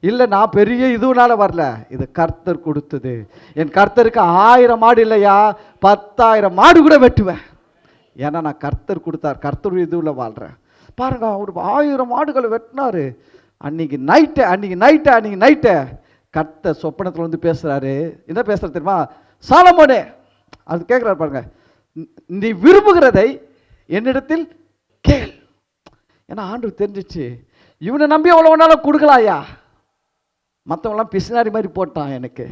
இல்லை நான் பெரிய இதுனால வரல, இது கர்த்தர் கொடுத்தது. என் கர்த்தருக்கு 1000 மாடு இல்லையா, 10,000 மாடு கூட வெட்டுவேன். ஏன்னா நான் கர்த்தர் கொடுத்தார், கர்த்தருடைய இதுவில் வாழ்கிறேன். பாருங்க, அவர் 1000 மாடுகளை வெட்டினாரு. அன்னைக்கு நைட்டை கர்த்தர் சொப்பனத்தில் வந்து பேசுகிறாரு. என்ன பேசுகிறார் தெரியுமா? சாலமோனே, அது கேட்குறாரு பாருங்க, நீ விரும்புகிறதை என்னிடத்தில் கேள். ஏன்னா ஆண்டவர் தெரிஞ்சிச்சு, இவனை நம்பி எவ்வளோ வேணாலும் கொடுக்கலாயா. மற்றவங்களாம் பிசினாரி மாதிரி போட்டான் எனக்கு.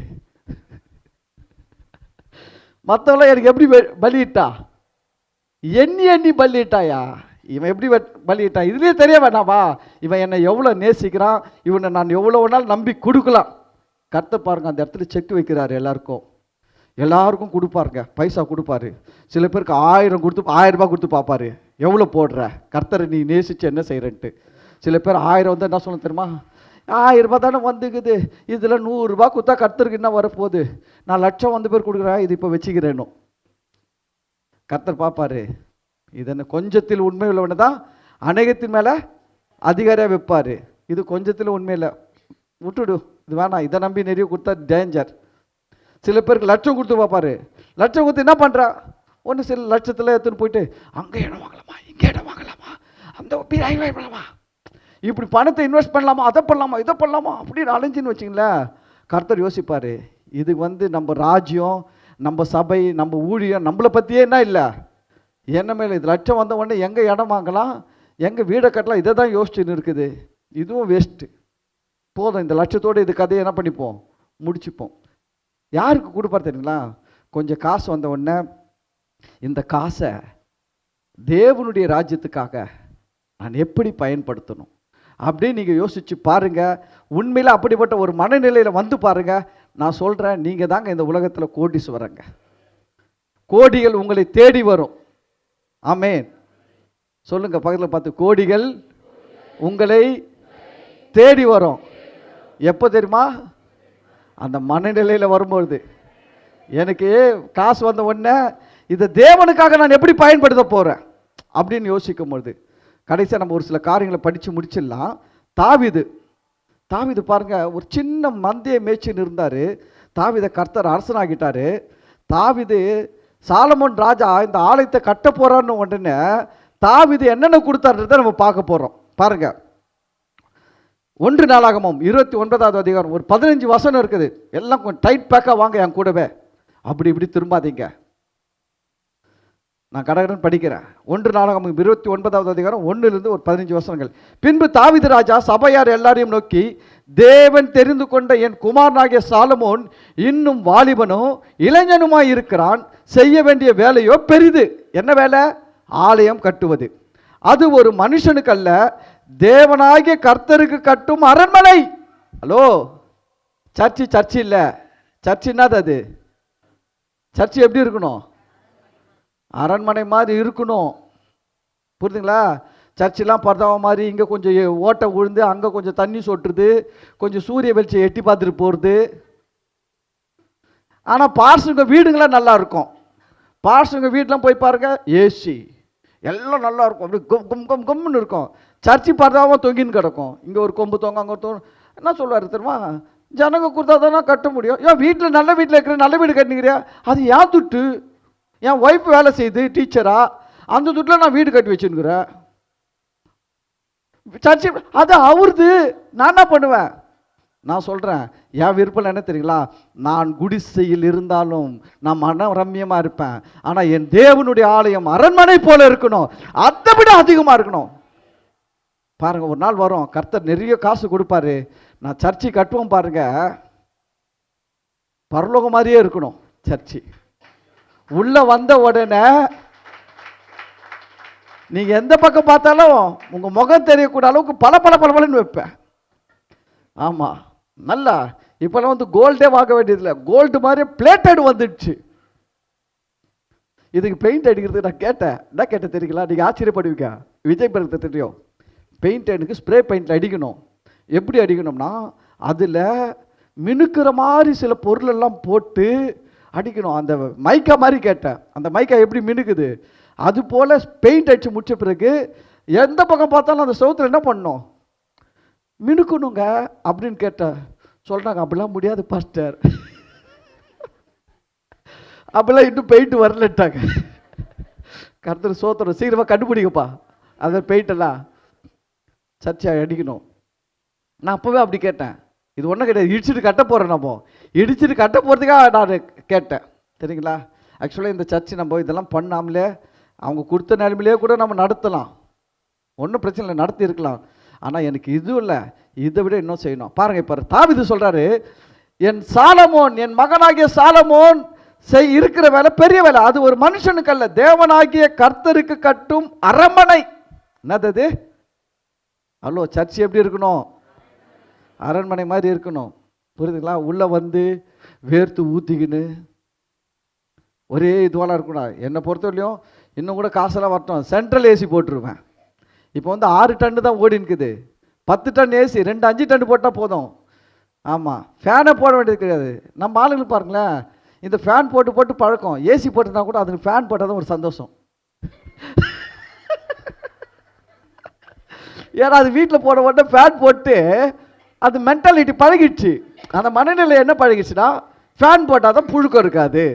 மற்றவங்களாம் எனக்கு எப்படி பலியிட்டா, எண்ணி எண்ணி பலியிட்டாயா. இவன் எப்படி பலியிட்டான் இதுலேயே தெரிய வேணாவா, இவன் என்னை எவ்வளோ நேசிக்கிறான், இவனை நான் எவ்வளோ வேணாலும் நம்பி கொடுக்கலாம். கர்த்தர் பாருங்க அந்த இடத்துல செக் வைக்கிறாரு. எல்லாருக்கும் கொடுப்பாருங்க, பைசா கொடுப்பாரு. சில பேருக்கு 1000 ரூபாய் கொடுத்து பார்ப்பாரு, எவ்வளோ போடுற, கர்த்தரை நீ நேசிச்சு என்ன செய்கிறன்ட்டு. சில பேர் 1000 வந்து என்ன சொல்ல தெரியுமா, 1000 ரூபாய் தானே வந்துக்குது, இதில் 100 ரூபாய் கொடுத்தா கர்த்தருக்கு என்ன வரப்போகுது, நான் லட்சம் வந்து பேர் கொடுக்குறேன், இது இப்போ வச்சுக்கிறேனும். கர்த்தர் பார்ப்பாரு, இதனை கொஞ்சத்தில் உண்மை உள்ளவனை தான் அநேகத்தின் மேலே அதிகாரியாக வைப்பார். இது கொஞ்சத்தில் உண்மையில் விட்டுடு, இது வேணாம், இதை நம்பி நிறைய கொடுத்தா டேஞ்சர். சில பேருக்கு லட்சம் கொடுத்து பார்ப்பாரு, லட்சம் கொடுத்து என்ன பண்ணுறா, ஒன்று சில லட்சத்தில் எடுத்துன்னு போயிட்டு அங்கே இடம் வாங்கலாமா, இங்கே இடம் வாங்கலாமா, அந்த பண்ணலாமா, இப்படி பணத்தை இன்வெஸ்ட் பண்ணலாமா, அதை பண்ணலாமா, இதை பண்ணலாமா அப்படின்னு அலைஞ்சின்னு வச்சிங்களேன். கர்த்தர் யோசிப்பார், இது வந்து நம்ம ராஜ்யம், நம்ம சபை, நம்ம ஊழியம், நம்மளை பற்றியே என்ன இல்லை, என்ன மேலே இது லட்சம் வந்த உடனே எங்கே இடம் வாங்கலாம், எங்கே வீடை கட்டலாம், இதை தான் யோசிச்சுன்னு இருக்குது. இதுவும் வேஸ்ட்டு, போதும் இந்த லட்சத்தோடு இது கதையை என்ன பண்ணிப்போம், முடிச்சுப்போம். யாருக்கு கொடுப்பார் தெரியுங்களா, கொஞ்சம் காசு வந்த உடனே இந்த காசை தேவனுடைய ராஜ்யத்துக்காக நான் எப்படி பயன்படுத்தணும் அப்படின்னு நீங்கள் யோசிச்சு பாருங்கள். உண்மையில் அப்படிப்பட்ட ஒரு மனநிலையில் வந்து பாருங்கள். நான் சொல்கிறேன், நீங்கள் தாங்க இந்த உலகத்தில் கோடீஸ்வரங்க. கோடிகள் உங்களை தேடி வரும். ஆமென் சொல்லுங்க பக்கத்தில் பார்த்து, கோடிகள் உங்களை தேடி வரும். எப்போ தெரியுமா, அந்த மனநிலையில் வரும்பொழுது. எனக்கு காசு வந்த உடனே இதை தேவனுக்காக நான் எப்படி பயன்படுத்த போகிறேன் அப்படின்னு யோசிக்கும் பொழுது, கடைசியாக நம்ம ஒரு சில காரியங்களை படித்து முடிச்சிடலாம். தாவீது பாருங்க, ஒரு சின்ன மந்தையை மேய்ச்சின்னு இருந்தார். தாவீதை கர்த்தர் அரசனாகிட்டார். தாவீது சாலமோன் ராஜா இந்த ஆலயத்தை கட்ட போறான்னு உடனே தாவீது என்னென்ன கொடுத்தாருன்றதை நம்ம பார்க்க போகிறோம். பாருங்க, 1 நாளாகமம் 29வது அதிகாரம் ஒரு 15 வசனம் இருக்குது. எல்லாம் கொஞ்சம் டைட் பேக்காக வாங்க என் கூடவே, அப்படி இப்படி திரும்பாதீங்க. நான் கடகடன் படிக்கிறேன். 1 நாளாகமம் 29வது அதிகாரம் 1லிருந்து ஒரு 15 வசனங்கள். பின்பு தாவீது ராஜா சபையார் எல்லாரையும் நோக்கி, தேவன் தெரிந்து கொண்ட என் குமாரனாகிய சாலமோன் இன்னும் வாலிபனும் இளைஞனுமாய் இருக்கிறான். செய்ய வேண்டிய வேலையோ பெரிது. என்ன வேலை? ஆலயம் கட்டுவது. அது ஒரு மனுஷனுக்கு அல்ல, தேவனாகிய கர்த்தருக்கு கட்டும் அரண்மனை. ஹலோ, சர்ச்சு இல்லை. சர்ச்சு என்னது? அது சர்ச்சு எப்படி இருக்கணும்? அரண்மனை மாதிரி இருக்கணும். புரியுதுங்களா? சர்ச்செல்லாம் பரதாவ மாதிரி இங்கே கொஞ்சம் ஓட்டை விழுந்து அங்கே கொஞ்சம் தண்ணி சொட்டுறது, கொஞ்சம் சூரிய வெளிச்சம் எட்டி பார்த்துட்டு போகிறது. ஆனால் பார்ஸுங்க வீடுங்களாம் நல்லா இருக்கும். பார்ஸுங்க வீட்டெலாம் போய் பாருங்க, ஏசி எல்லாம் நல்லா இருக்கும், அப்படி கும் கும் கும்னு இருக்கும். சர்ச்சு பரதாவும் தொங்கின்னு கிடக்கும். இங்கே ஒரு கொம்பு தொங்க, அங்கே ஒரு தொங்க. என்ன சொல்லுவார் தெரியுமா, ஜனங்க கொடுத்தா தானே கட்ட முடியும். ஏன் வீட்டில் நல்ல வீட்டில் இருக்கிற நல்ல வீடு கட்டினுக்கிறியா, அது ஏன் துட்டு? என் ஒய்ஃப் வேலை செய்யுது டீச்சரா, அந்த துட்டில் நான் வீடு கட்டி வச்சுன்னுக்குறேன். சர்ச்சு அது அவருது, நான் என்ன பண்ணுவேன்? நான் சொல்கிறேன், என் விருப்பம் என்ன தெரியுங்களா, நான் குடிசையில் இருந்தாலும் நான் மன ரம்யமாக இருப்பேன். ஆனால் என் தேவனுடைய ஆலயம் அரண்மனை போல இருக்கணும், அதை விட அதிகமாக இருக்கணும். பாருங்க, ஒரு நாள் வரும், கர்த்தர் நிறைய காசு கொடுப்பாரு, நான் சர்ச்சை கட்டுவோம் பாருங்க, பரலோகம் மாதிரியே இருக்கணும் சர்ச்சு. உள்ள வந்த உடனே நீங்க எந்த பக்கம் பார்த்தாலும் உங்க முகம் தெரியக்கூடிய அளவுக்கு பல பல பலன்னு வைப்பேன். ஆமா, நல்லா இப்பெல்லாம் வந்து கோல்டே வாங்க வேண்டியதில்லை, கோல்டு மாதிரி பிளேட்டட் வந்துடுச்சு. இதுக்கு பெயிண்ட் அடிக்கிறது நான் கேட்டேன். என்ன கேட்டேன் தெரியுங்களா? நீங்க ஆச்சரியப்படுவீங்க. விஜய் படத்தை தெரியும், பெயிண்ட் எனக்கு ஸ்ப்ரே பெயிண்ட் அடிக்கணும். எப்படி அடிக்கணும்னா, அதில் மினுக்கிற மாதிரி சில பொருளெல்லாம் போட்டு அடிக்கணும். அந்த மைக்கா மாதிரி கேட்டேன், அந்த மைக்கா எப்படி மினுக்குது, அது போல் பெயிண்ட் அடித்து முடிச்ச பிறகு எந்த பக்கம் பார்த்தாலும் அந்த சவுத்தில் என்ன பண்ணணும், மினுக்கணுங்க அப்படின்னு கேட்டேன். சொல்கிறாங்க, அப்படிலாம் முடியாது பாஸ்டர், அப்படிலாம் இன்னும் பெயிண்ட் வரலட்டாங்க. கர்த்தர் சோத்திரம், சீக்கிரமாக கண்டுபிடிக்கப்பா அந்த பெயிண்டெல்லாம் சர்ச்சை அடிக்கணும். நான் அப்போவே அப்படி கேட்டேன். இது ஒன்றும் கிடையாது, இடிச்சுட்டு கட்ட போகிறேன். நம்ம இடிச்சுட்டு கட்ட போகிறதுக்காக நான் கேட்டேன், சரிங்களா? ஆக்சுவலாக இந்த சர்ச்சு நம்ம இதெல்லாம் பண்ணாமலே அவங்க கொடுத்த நிலைமையிலே கூட நம்ம நடத்தலாம். ஒன்றும் பிரச்சனை இல்லை, நடத்தி இருக்கலாம். ஆனால் எனக்கு இது இல்லை, இதை விட இன்னும் செய்யணும். பாருங்க, இப்போ தாவீது சொல்றாரு, என் சாலமோன், என் மகனாகிய சாலமோன் இருக்கிற வேலை பெரிய வேலை. அது ஒரு மனுஷனுக்கு அல்ல, தேவனாகிய கர்த்தருக்கு கட்டும் அரண்மனை. என்னது? அல்லோ, சர்ச் எப்படி இருக்கணும்? அரண்மனை மாதிரி இருக்கணும். புரியுதுங்களா? உள்ள வந்து வேர்த்து ஊத்திக்கின்னு ஒரே இதுவெல்லாம் இருக்கணும். என்னை பொறுத்தவரையிலையும் இன்னும் கூட காசெல்லாம் வரட்டும், சென்ட்ரல் ஏசி போட்டுருவேன். இப்போ வந்து 6 டன்னு தான் ஓடி இருக்குது. 10 டன் ஏசி, 2 5 டன் போட்டால் போதும். ஆமாம், ஃபேனை போட வேண்டியது கிடையாது. நம்ம ஆளுங்களுக்கு பாருங்களேன், இந்த ஃபேன் போட்டு போட்டு பழக்கம். ஏசி போட்டுருந்தா கூட அதுக்கு ஃபேன் போட்டால் தான் ஒரு சந்தோஷம். ஏன்னா அது வீட்டில் போட உடனே ஃபேன் போட்டு அது மென்டாலிட்டி பழகிடுச்சு. அந்த மனநிலை என்ன பழகிடுச்சுன்னா, ஃபேன் போட்டால் தான் புழுக்கம் இருக்காது.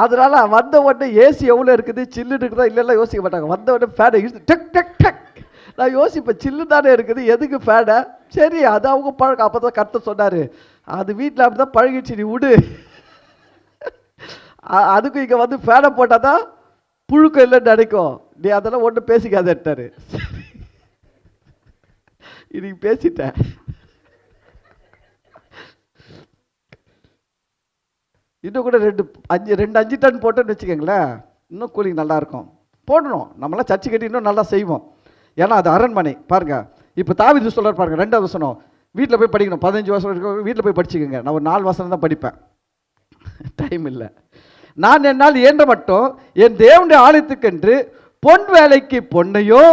அதனால வந்த உடனே ஏசி எவ்வளோ இருக்குது, சில்லு இருக்குதா இல்லைல்ல யோசிக்க மாட்டாங்க. வந்த உடனே ஃபேனை இழுத்து டக் டக் டக். நான் யோசிப்பேன், சில்லு தானே இருக்குது, எதுக்கு ஃபேனை? சரி, அது அவங்க பழக்கம். அப்போ தான் கர்த்தர் சொன்னார், அது வீட்டில் அப்படி தான் பழகிடுச்சு, நீ விடு. அதுக்கும் இங்கே வந்து ஃபேனை போட்டால் தான் புழுக்கம் இல்லைன்னு நினைக்கும். நீ அதெல்லாம் ஒன்றும் பேசிக்காதட்டாரு. இன்னைக்கு பேசிட்டேன். இன்னும் கூட 2 5 டன் போட்டோன்னு வச்சுக்கோங்களேன், இன்னும் கூலிங் நல்லாயிருக்கும். போடணும், நம்மளாம் சர்ச்சு கட்டி இன்னும் நல்லா செய்வோம். ஏன்னா அது அரண்மனை. பாருங்க, இப்போ தாவீது சொல்கிறார் பாருங்க, 2வது வசனம். வீட்டில் போய் படிக்கணும், 15 வருஷம் இருக்க வீட்டில் போய் படிச்சுக்கோங்க. நான் ஒரு 4 வசனம் தான் படிப்பேன், டைம் இல்லை. நான் என்னால் இயன்ற மட்டும் என் தேவனுடைய ஆலயத்துக்கென்று பொன் வேலைக்கு பொன்னையோ,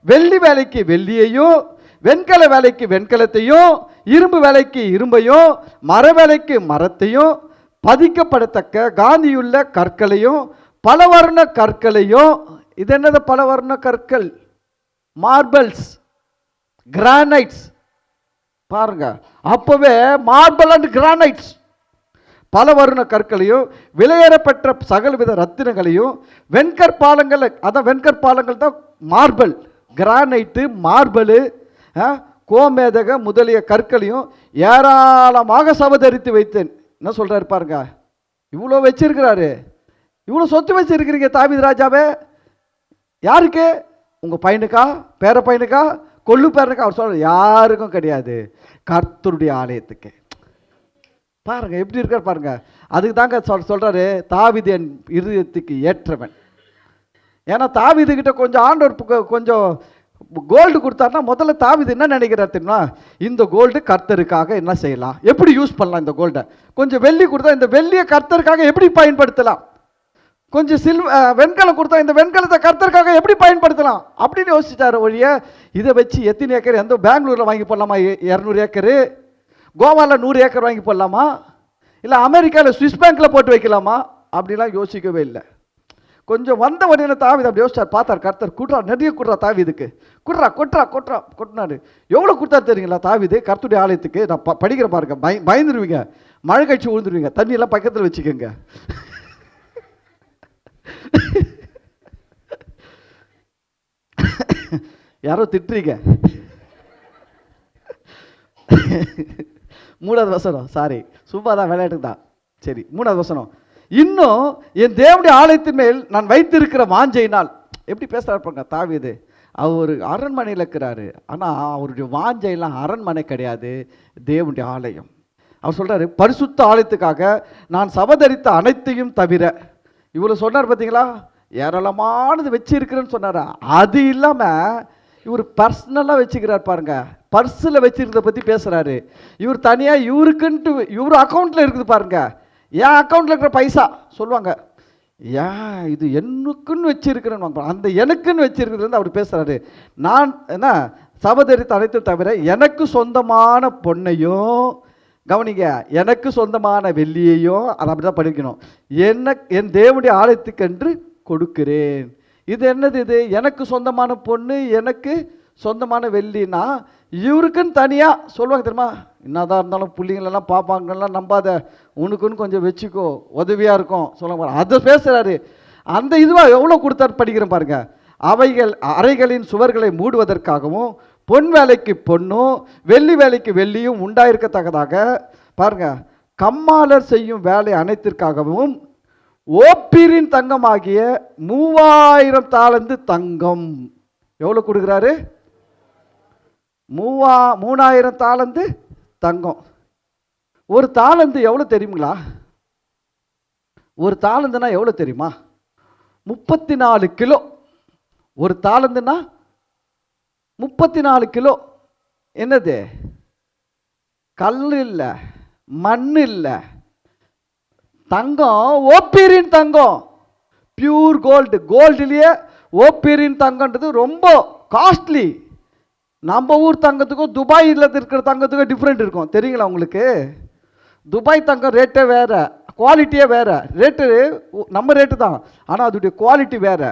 வெள்ளி வேலைக்கு வெள்ளியையும், வெண்கல வேலைக்கு வெண்கலத்தையும், இரும்பு வேலைக்கு இரும்பையும், மர வேலைக்கு மரத்தையும், பதிக்கப்படத்தக்க காந்தியுள்ள கற்களையும், பலவர்ண கற்களையும். இது என்னது பலவர்ண கற்கள்? Marbles, granites. பாருங்க, அப்பவே மார்பிள் அண்ட் கிரானைட்ஸ், பலவர்ண கற்களையும், விலையேறப்பெற்ற சகலவித ரத்தினங்களையும், வெண்கற்பாலங்கள். அதான் வெண்கற்பாலங்கள் தான் மார்பிள், கிரானைட்டு, மார்பிள், கோமேதக முதலிய கற்களையும் ஏராளமாக சபதரித்து வைத்தேன். என்ன சொல்றாரு பாருங்க, இவ்வளோ வச்சிருக்கிறாரு. இவ்வளோ சொத்து வச்சிருக்கிறீங்க தாவீது ராஜாவே. யாருக்கு? உங்க பையனுக்கா, பேர பையனுக்கா, கொள்ளு பேரனுக்கா? அவர் சொல்ற யாருக்கும் கிடையாது, கர்த்தருடைய ஆலயத்துக்கு. பாருங்க எப்படி இருக்கார் பாருங்க. அதுக்கு தாங்க சொல்றாரு, தாவீது என் இருதயத்துக்கு ஏற்றவன். ஏன்னா தாவீது கிட்ட கொஞ்சம் ஆண்டவர் கொஞ்சம் கோல்டு கொடுத்தாருன்னா, முதல்ல தாவீது என்ன நினைக்கிறார் தெரியுமா? இந்த கோல்டு கர்த்தருக்காக என்ன செய்யலாம், எப்படி யூஸ் பண்ணலாம் இந்த கோல்டை. கொஞ்சம் வெள்ளி கொடுத்தா இந்த வெள்ளியை கர்த்தருக்காக எப்படி பயன்படுத்தலாம், கொஞ்சம் வெண்கலம் கொடுத்தா இந்த வெண்கலத்தை கர்த்தருக்காக எப்படி பயன்படுத்தலாம் அப்படின்னு யோசிச்சாரு ஒழிய, இதை வச்சு எத்தனை ஏக்கர், எந்த பெங்களூரில் வாங்கி போடலாமா 200 ஏக்கரு, கோவாவில் 100 ஏக்கர் வாங்கி போடலாமா, இல்லை அமெரிக்காவில் சுவிஸ் பேங்க்கில் போட்டு வைக்கலாமா, அப்படிலாம் யோசிக்கவே இல்லை. கொஞ்சம் வந்த உடனே தாவீது அப்படி யோசிச்சார், பார்த்தார் கர்த்தர், குட்ரா நிறைய குட்ரா தாவீதுக்கு, குட்ரா கொட்ரா கொட்ரா கொட்டினாரு. எவ்வளோ கொடுத்தாரு தெரியுங்களா தாவீது கர்த்தருடைய ஆலயத்துக்கு? நான் படிக்கிற பாருங்க, பயந்துருவீங்க, மழை கழிச்சு விழுந்துருவீங்க, தண்ணியெல்லாம் பக்கத்தில் வச்சுக்கோங்க. யாரோ திட்டுறீங்க. 3வது வசனம், சாரி சும்மா தான், விளையாட்டு தான். சரி, 3வது வசனம். இன்னும் என் தேவனுடைய ஆலயத்தின் மேல் நான் வைத்திருக்கிற வாஞ்சையினால். எப்படி பேசுறாரு தாவீது? அவர் அரண்மனையில் இருக்கிறாரு, ஆனால் அவருடைய வாஞ்சையெல்லாம் அரண்மனை கிடையாது, தேவனுடைய ஆலயம். அவர் சொல்றாரு, பரிசுத்த ஆலயத்துக்காக நான் சபதரித்த அனைத்தையும் தவிர. இவ்வளோ சொன்னார் பார்த்தீங்களா, ஏராளமானது வச்சிருக்கிறேன்னு சொன்னார். அது இல்லாமல் இவர் பர்சனலாக வச்சுக்கிறார் பாருங்க, பர்ஸில் வச்சிருக்கிறத பற்றி பேசுகிறாரு. இவர் தனியாக இவருக்குன்ட்டு இவர் அக்கௌண்ட்டில் இருக்குது பாருங்க. என் அக்கௌண்ட்டில் இருக்கிற பைசா சொல்லுவாங்க, ஏன் இது எனக்குன்னு வச்சிருக்கிறேன்னு, அந்த எனக்குன்னு வச்சிருக்கிறது அவர் பேசுகிறாரு. நான் என்ன சபதரித்த அனைத்தும் தவிர எனக்கு சொந்தமான பொண்ணையும், கவனிங்க, எனக்கு சொந்தமான வெள்ளியையும், அதை அப்படி தான் படிக்கணும், என் தேவனுடைய ஆலயத்துக்கென்று கொடுக்கிறேன். இது என்னது? இது எனக்கு சொந்தமான பொண்ணு, எனக்கு சொந்தமான வெள்ளினா இவருக்குன்னு தனியாக சொல்லுவாங்க தெரியுமா? என்னதான் இருந்தாலும் பிள்ளைங்களெல்லாம் பார்ப்பாங்கலாம், நம்பாத, உனக்குன்னு கொஞ்சம் வச்சுக்கோ, உதவியாக இருக்கும் சொல்லுவாங்க. அதை பேசுகிறாரு. அந்த இதுவாக எவ்வளோ கொடுத்தாரு படிக்கிறேன் பாருங்க. அவைகள் அறைகளின் சுவர்களை மூடுவதற்காகவும், பொன் வேலைக்கு பொன்னும் வெள்ளி வேலைக்கு வெள்ளியும் உண்டாயிருக்கத்தக்கதாக பாருங்க, கம்மாளர் செய்யும் வேலை அனைத்திற்காகவும் ஓப்பீரின் தங்கமாகிய 3000 தாலந்து தங்கம். எவ்வளோ கொடுக்குறாரு? 3000 தாலந்து தங்கம். ஒரு தாலந்து எவ்வளோ தெரியுங்களா? ஒரு தாலந்துனா எவ்வளோ தெரியுமா? 34 கிலோ. ஒரு தாலந்துனா 34 கிலோ. என்னது? கல் இல்லை, மண் இல்லை, தங்கம், ஓப்பீரின் தங்கம், பியூர் கோல்டு. கோல்டுலேயே ஓப்பீரின் தங்கன்றது ரொம்ப காஸ்ட்லி. நம்ம ஊர் தங்கத்துக்கும் துபாயில் இருக்கிற தங்கத்துக்கும் டிஃப்ரெண்ட் இருக்கும், தெரியுங்களா உங்களுக்கு? துபாய் தங்கம் ரேட்டே வேற, குவாலிட்டியே வேற. ரேட்டு நம்ம ரேட்டு தான், ஆனால் அதோடைய குவாலிட்டி வேற.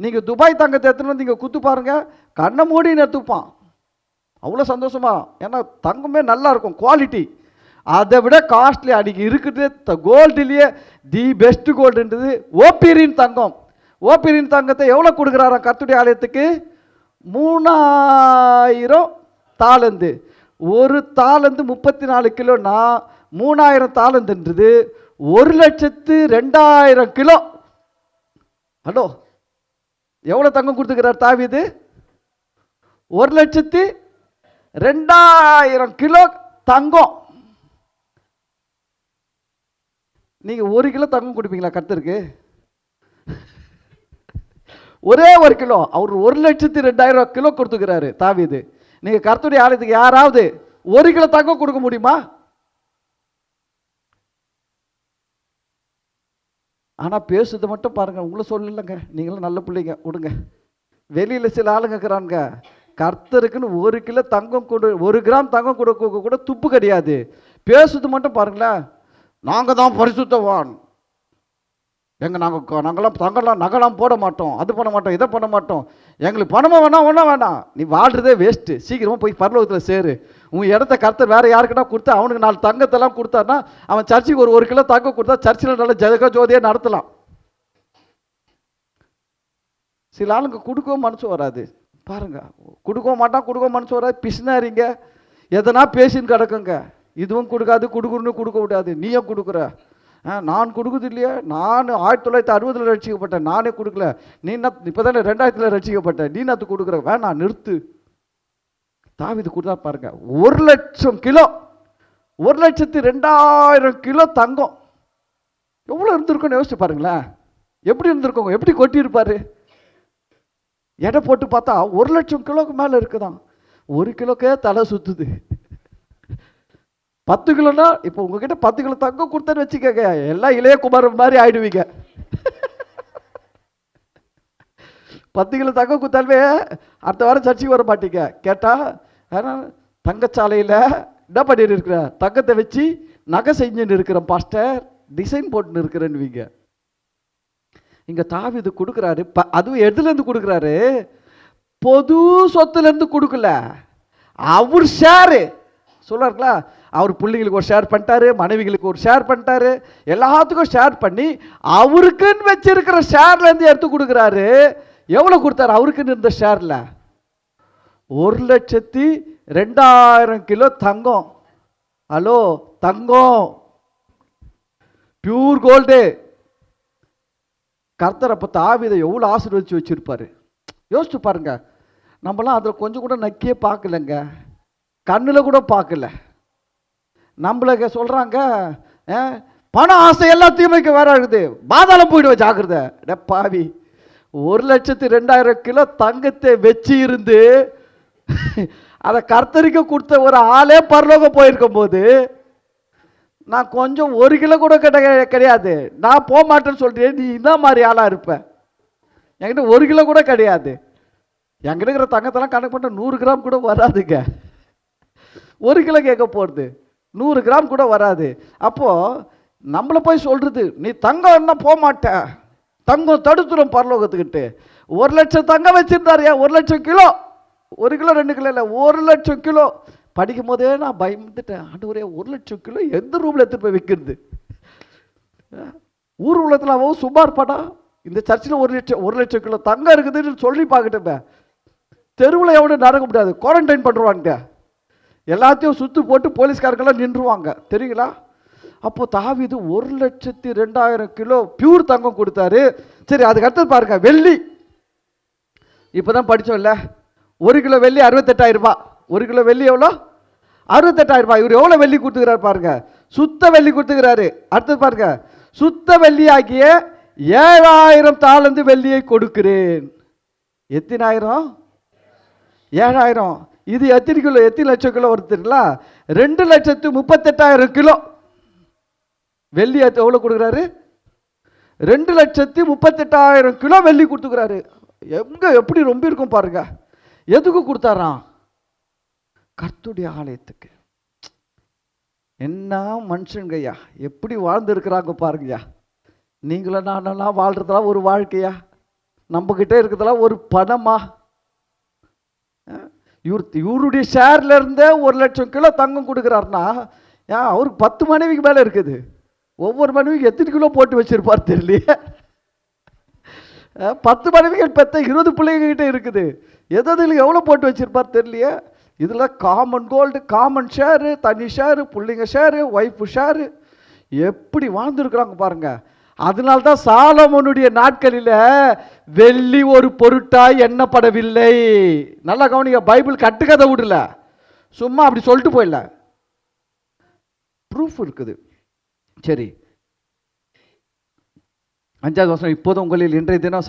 நீங்கள் துபாய் தங்கத்தை எடுத்துன்னு வந்து நீங்கள் குத்து பாருங்க, கண்ணை மூடின்னு எடுத்துப்பான். அவ்வளோ சந்தோஷமா, ஏன்னா தங்கமே நல்லா இருக்கும், குவாலிட்டி. அதை விட காஸ்ட்லி அன்றைக்கி இருக்குது கோல்டுலேயே தி பெஸ்ட் கோல்டுன்றது ஓப்பீரின் தங்கம். ஓப்பீரின் தங்கத்தை எவ்வளோ கொடுக்குறாராம் கர்த்தருடைய ஆலயத்துக்கு? 3000 தாலந்து. ஒரு தாலந்து 34 கிலோனா 3000 தாலந்துன்றது 1,02,000 கிலோ. ஹலோ, எவ்வளோ தங்கம் கொடுத்துக்கிறார் தாவீது? 1,02,000 கிலோ தங்கம். நீங்க 1 கிலோ தங்கம் கொடுப்பீங்களா கர்த்தருக்கு? ஒரே 1 கிலோ. அவர் 1,02,000 கிலோ கொடுத்துக்கிறாரு தாவீது. நீங்க கர்த்தருடைய ஆலயத்துக்கு யாராவது 1 கிலோ தங்கம் கொடுக்க முடியுமா? ஆனா பேசுறது மட்டும் பாருங்க. உங்களை சொல்லலைங்க, நீங்களும் நல்ல பிள்ளைங்க, விடுங்க. வெளியில சில ஆளுங்க இருக்கிறாங்க, கர்த்தருக்குன்னு 1 கிலோ தங்கம் கொடு, 1 கிராம் தங்கம் கொடுக்க கூட துப்பு கிடையாது. பேசுறது மட்டும் பாருங்களேன். நாங்க தான் பரிசுத்தவான், நாங்கெல்லாம் தங்கெல்லாம் நகைலாம் போட மாட்டோம், அது பண்ண மாட்டோம், இதை பண்ண மாட்டோம், எங்களுக்கு பணமாக வேணாம், ஒன்றும் வேணாம், நீ வாழ்றதே வேஸ்ட்டு, சீக்கிரமாக போய் பரலோகத்தில் சேரு. உன் இடத்த கர்த்தர் வேற யாருக்குன்னா கொடுத்தா, அவனுக்கு 4 தங்கத்தெல்லாம் கொடுத்தாருன்னா அவன் சர்ச்சுக்கு 1 கிலோ தங்கம் கொடுத்தா சர்ச்சில் நல்ல ஜெக ஜோதியை நடத்தலாம். சில ஆளுங்க கொடுக்கவும் மனசு வராது பாருங்க, கொடுக்கவும் மாட்டான், கொடுக்கவும் மனசு வராது, பிசினாரிங்க எதனா பேசின்னு கிடக்குங்க. இதுவும் கொடுக்காது, கொடுக்குறன்னு கொடுக்க விடாது. நீயும் கொடுக்குற, நான் கொடுக்குது இல்லையா? நான் 1960 ரட்சிக்கப்பட்டேன், நானே கொடுக்கல. நீ இப்போ தானே 2000 ரட்சிக்கப்பட்டேன், நீ நத்து கொடுக்குற, வேணாம் நிறுத்து. தாவீது கொடுத்தா பாருங்க, 1,00,000 கிலோ, 1,02,000 கிலோ தங்கம். எவ்வளோ இருந்திருக்குன்னு யோசிச்சு பாருங்களேன். எப்படி இருந்திருக்கோங்க, எப்படி கொட்டியிருப்பாரு? எடை போட்டு பார்த்தா 1,00,000 கிலோக்கு மேலே இருக்குதான். 1 கிலோக்கே தலை சுத்துது. 10 கிலோனா இப்போ உங்ககிட்ட 10 கிலோ தங்கம் கொடுத்தேன்னு வச்சுக்கோங்க, எல்லாம் இளையகுமாரன் மாதிரி ஆயிடுவீங்க. 10 கிலோ தங்கம் கொடுத்தாலுமே அடுத்த வாரம் சர்ச்சைக்கு வர மாட்டீங்க. கேட்டா தங்கச்சாலையில் என்ன பண்ணிட்டு இருக்கிற, தங்கத்தை வச்சு நகை செஞ்சுன்னு இருக்கிறேன் பாஸ்டர், டிசைன் போட்டுன்னு இருக்கிறேன்னுவீங்க. இங்க தாவீது கொடுக்குறாரு, அதுவும் எதுல இருந்து கொடுக்குறாரு? பொது சொத்துல இருந்து கொடுக்கல, அவர் ஷேரு சொல்றாருங்களா. அவர் பிள்ளைங்களுக்கு ஒரு ஷேர் பண்ணிட்டாரு, மனைவிகளுக்கு ஒரு ஷேர் பண்ணிட்டாரு, எல்லாத்துக்கும் ஷேர் பண்ணி அவருக்குன்னு வச்சிருக்கிற ஷேர்ல இருந்து எடுத்து கொடுக்குறாரு. எவ்வளவு கொடுத்தாரு அவருக்குன்னு இருந்த ஷேர்ல? 1,02,000 கிலோ தங்கம். ஹலோ, தங்கம் பியூர் கோல்டு. கர்த்தர் அப்ப தாவீதை எவ்வளவு ஆசீர்வதிச்சு வச்சிருப்பாரு யோசிச்சு பாருங்க. நம்மளாம் அதில் கொஞ்சம் கூட நக்கியே பார்க்கலங்க, கண்ணில் கூட பார்க்கல. நம்மளுக்கு சொல்றாங்க பண ஆசை எல்லாத்தையும் வேற இருக்குது, பாதாளம் போயிடுவோம் ஜாக்கிரதை. பாவி, 1,02,000 கிலோ தங்கத்தை வச்சு இருந்து அதை கர்த்தருக்கு கொடுத்த ஒரு ஆளே பரலோகம் போயிருக்கும் போது, நான் கொஞ்சம் 1 கிலோ கூட கிடையாது, நான் போக மாட்டேன்னு சொல்றேன், நீ இந்த மாதிரி ஆளா இருப்ப. என்கிட்ட 1 கிலோ கூட கிடையாது. என்கிட்ட இருக்கிற தங்கத்தெல்லாம் கணக்கு பண்ண 100 கிராம் கூட வராதுங்க. 1 கிலோ கேட்க போறது, 100 கிராம் கூட வராது. அப்போ நம்மளை போய் சொல்றது, நீ தங்கம் என்ன போக மாட்ட, தங்கம் தடுத்துரும் பரலோகத்துக்கிட்டு. 1,00,000 தங்கம் வச்சிருந்தாரு, 1,00,000 கிலோ, 1 கிலோ 2 கிலோ இல்லை, 1,00,000 கிலோ. படிக்கும் போதே நான் பயந்துட்டேன், ஆண்டவரே 1,00,000 கிலோ எந்த ரூம்ல எடுத்துட்டு போய் வைக்கிறது? ஊர் உலகத்தில் அவன் சும்மா இருப்பாடா, இந்த சர்ச்சில் 1,00,000 கிலோ தங்கம் இருக்குதுன்னு சொல்லி பார்க்கட்டுமே. தெருவில் எவ்வளோ நடக்க முடியாது, குவாரண்டைன் பண்ணுவாங்க, எல்லாத்தையும் சுத்து போட்டு போலீஸ்காரங்கெல்லாம் நின்றுவாங்க, தெரியுங்களா? அப்போ தாவீது 1,02,000 கிலோ பியூர் தங்கம் கொடுத்தாரு. சரி, அதுக்கு அடுத்து பாருங்க, வெள்ளி இப்போதான் படித்தோம்ல, 1 கிலோ வெள்ளி 68,000 ரூபாய். 1 கிலோ வெள்ளி எவ்வளோ? 68,000 ரூபாய். இவர் எவ்வளோ வெள்ளி கொடுத்துக்கிறார் பாருங்க, சுத்த வெள்ளி கொடுத்துக்கிறாரு. அடுத்தது பாருங்க, சுத்த வெள்ளியாகிய 7,000 தாலந்து வெள்ளியை கொடுக்கிறேன். எத்தனாயிரம்? 7,000. இது எத்தனை கிலோ, எத்தனை லட்சம் கிலோ வருதுங்களா? 2,38,000 கிலோ வெள்ளி எவ்வளோ கொடுக்குறாரு? 2,38,000 கிலோ வெள்ளி கொடுத்துக்கிறாரு. எங்க எப்படி ரொம்ப இருக்கும் பாருங்க. எதுக்கு கொடுத்தாராம்? கர்த்தருடைய ஆலயத்துக்கு. என்ன மனுஷங்கய்யா, எப்படி வாழ்ந்து இருக்கிறாங்க பாருங்கய்யா. நீங்களும் நானெல்லாம் வாழ்றதெல்லாம் ஒரு வாழ்க்கையா? நம்ம கிட்ட இருக்கிறதெல்லாம் ஒரு பணமா? இவருடைய ஷேர்ல இருந்தே 1,00,000 கிலோ தங்கம் கொடுக்குறாருன்னா, ஏன் அவருக்கு 10 மனைவிக்கு மேலே இருக்குது. ஒவ்வொரு மனைவிக்கு எத்தனை கிலோ போட்டு வச்சிருப்பார் தெரியலையே. 10 மனைவிகள் பெற்ற 20 பிள்ளைங்க கிட்ட இருக்குது. எதில் எவ்வளோ போட்டு வச்சிருப்பார் தெரியலையே. இதில் காமன் கோல்டு, காமன் ஷேரு, தனி ஷேரு, பிள்ளைங்க ஷேரு, ஒய்ஃபு ஷேரு, எப்படி வாழ்ந்துருக்குறாங்க பாருங்க. அதனால்தான் சாலமோனுடைய நாட்களில் வெள்ளி ஒரு பொருட்டாய் எண்ணப்படவில்லை. நல்லா கவனிங்க, பைபிள் கட்டுக்கதை விடல, சும்மா அப்படி சொல்லிட்டு போயிடல, ப்ரூஃப் இருக்குது. சரி, 5வது வசனம், இப்போது உங்களில் இன்றைய தினம்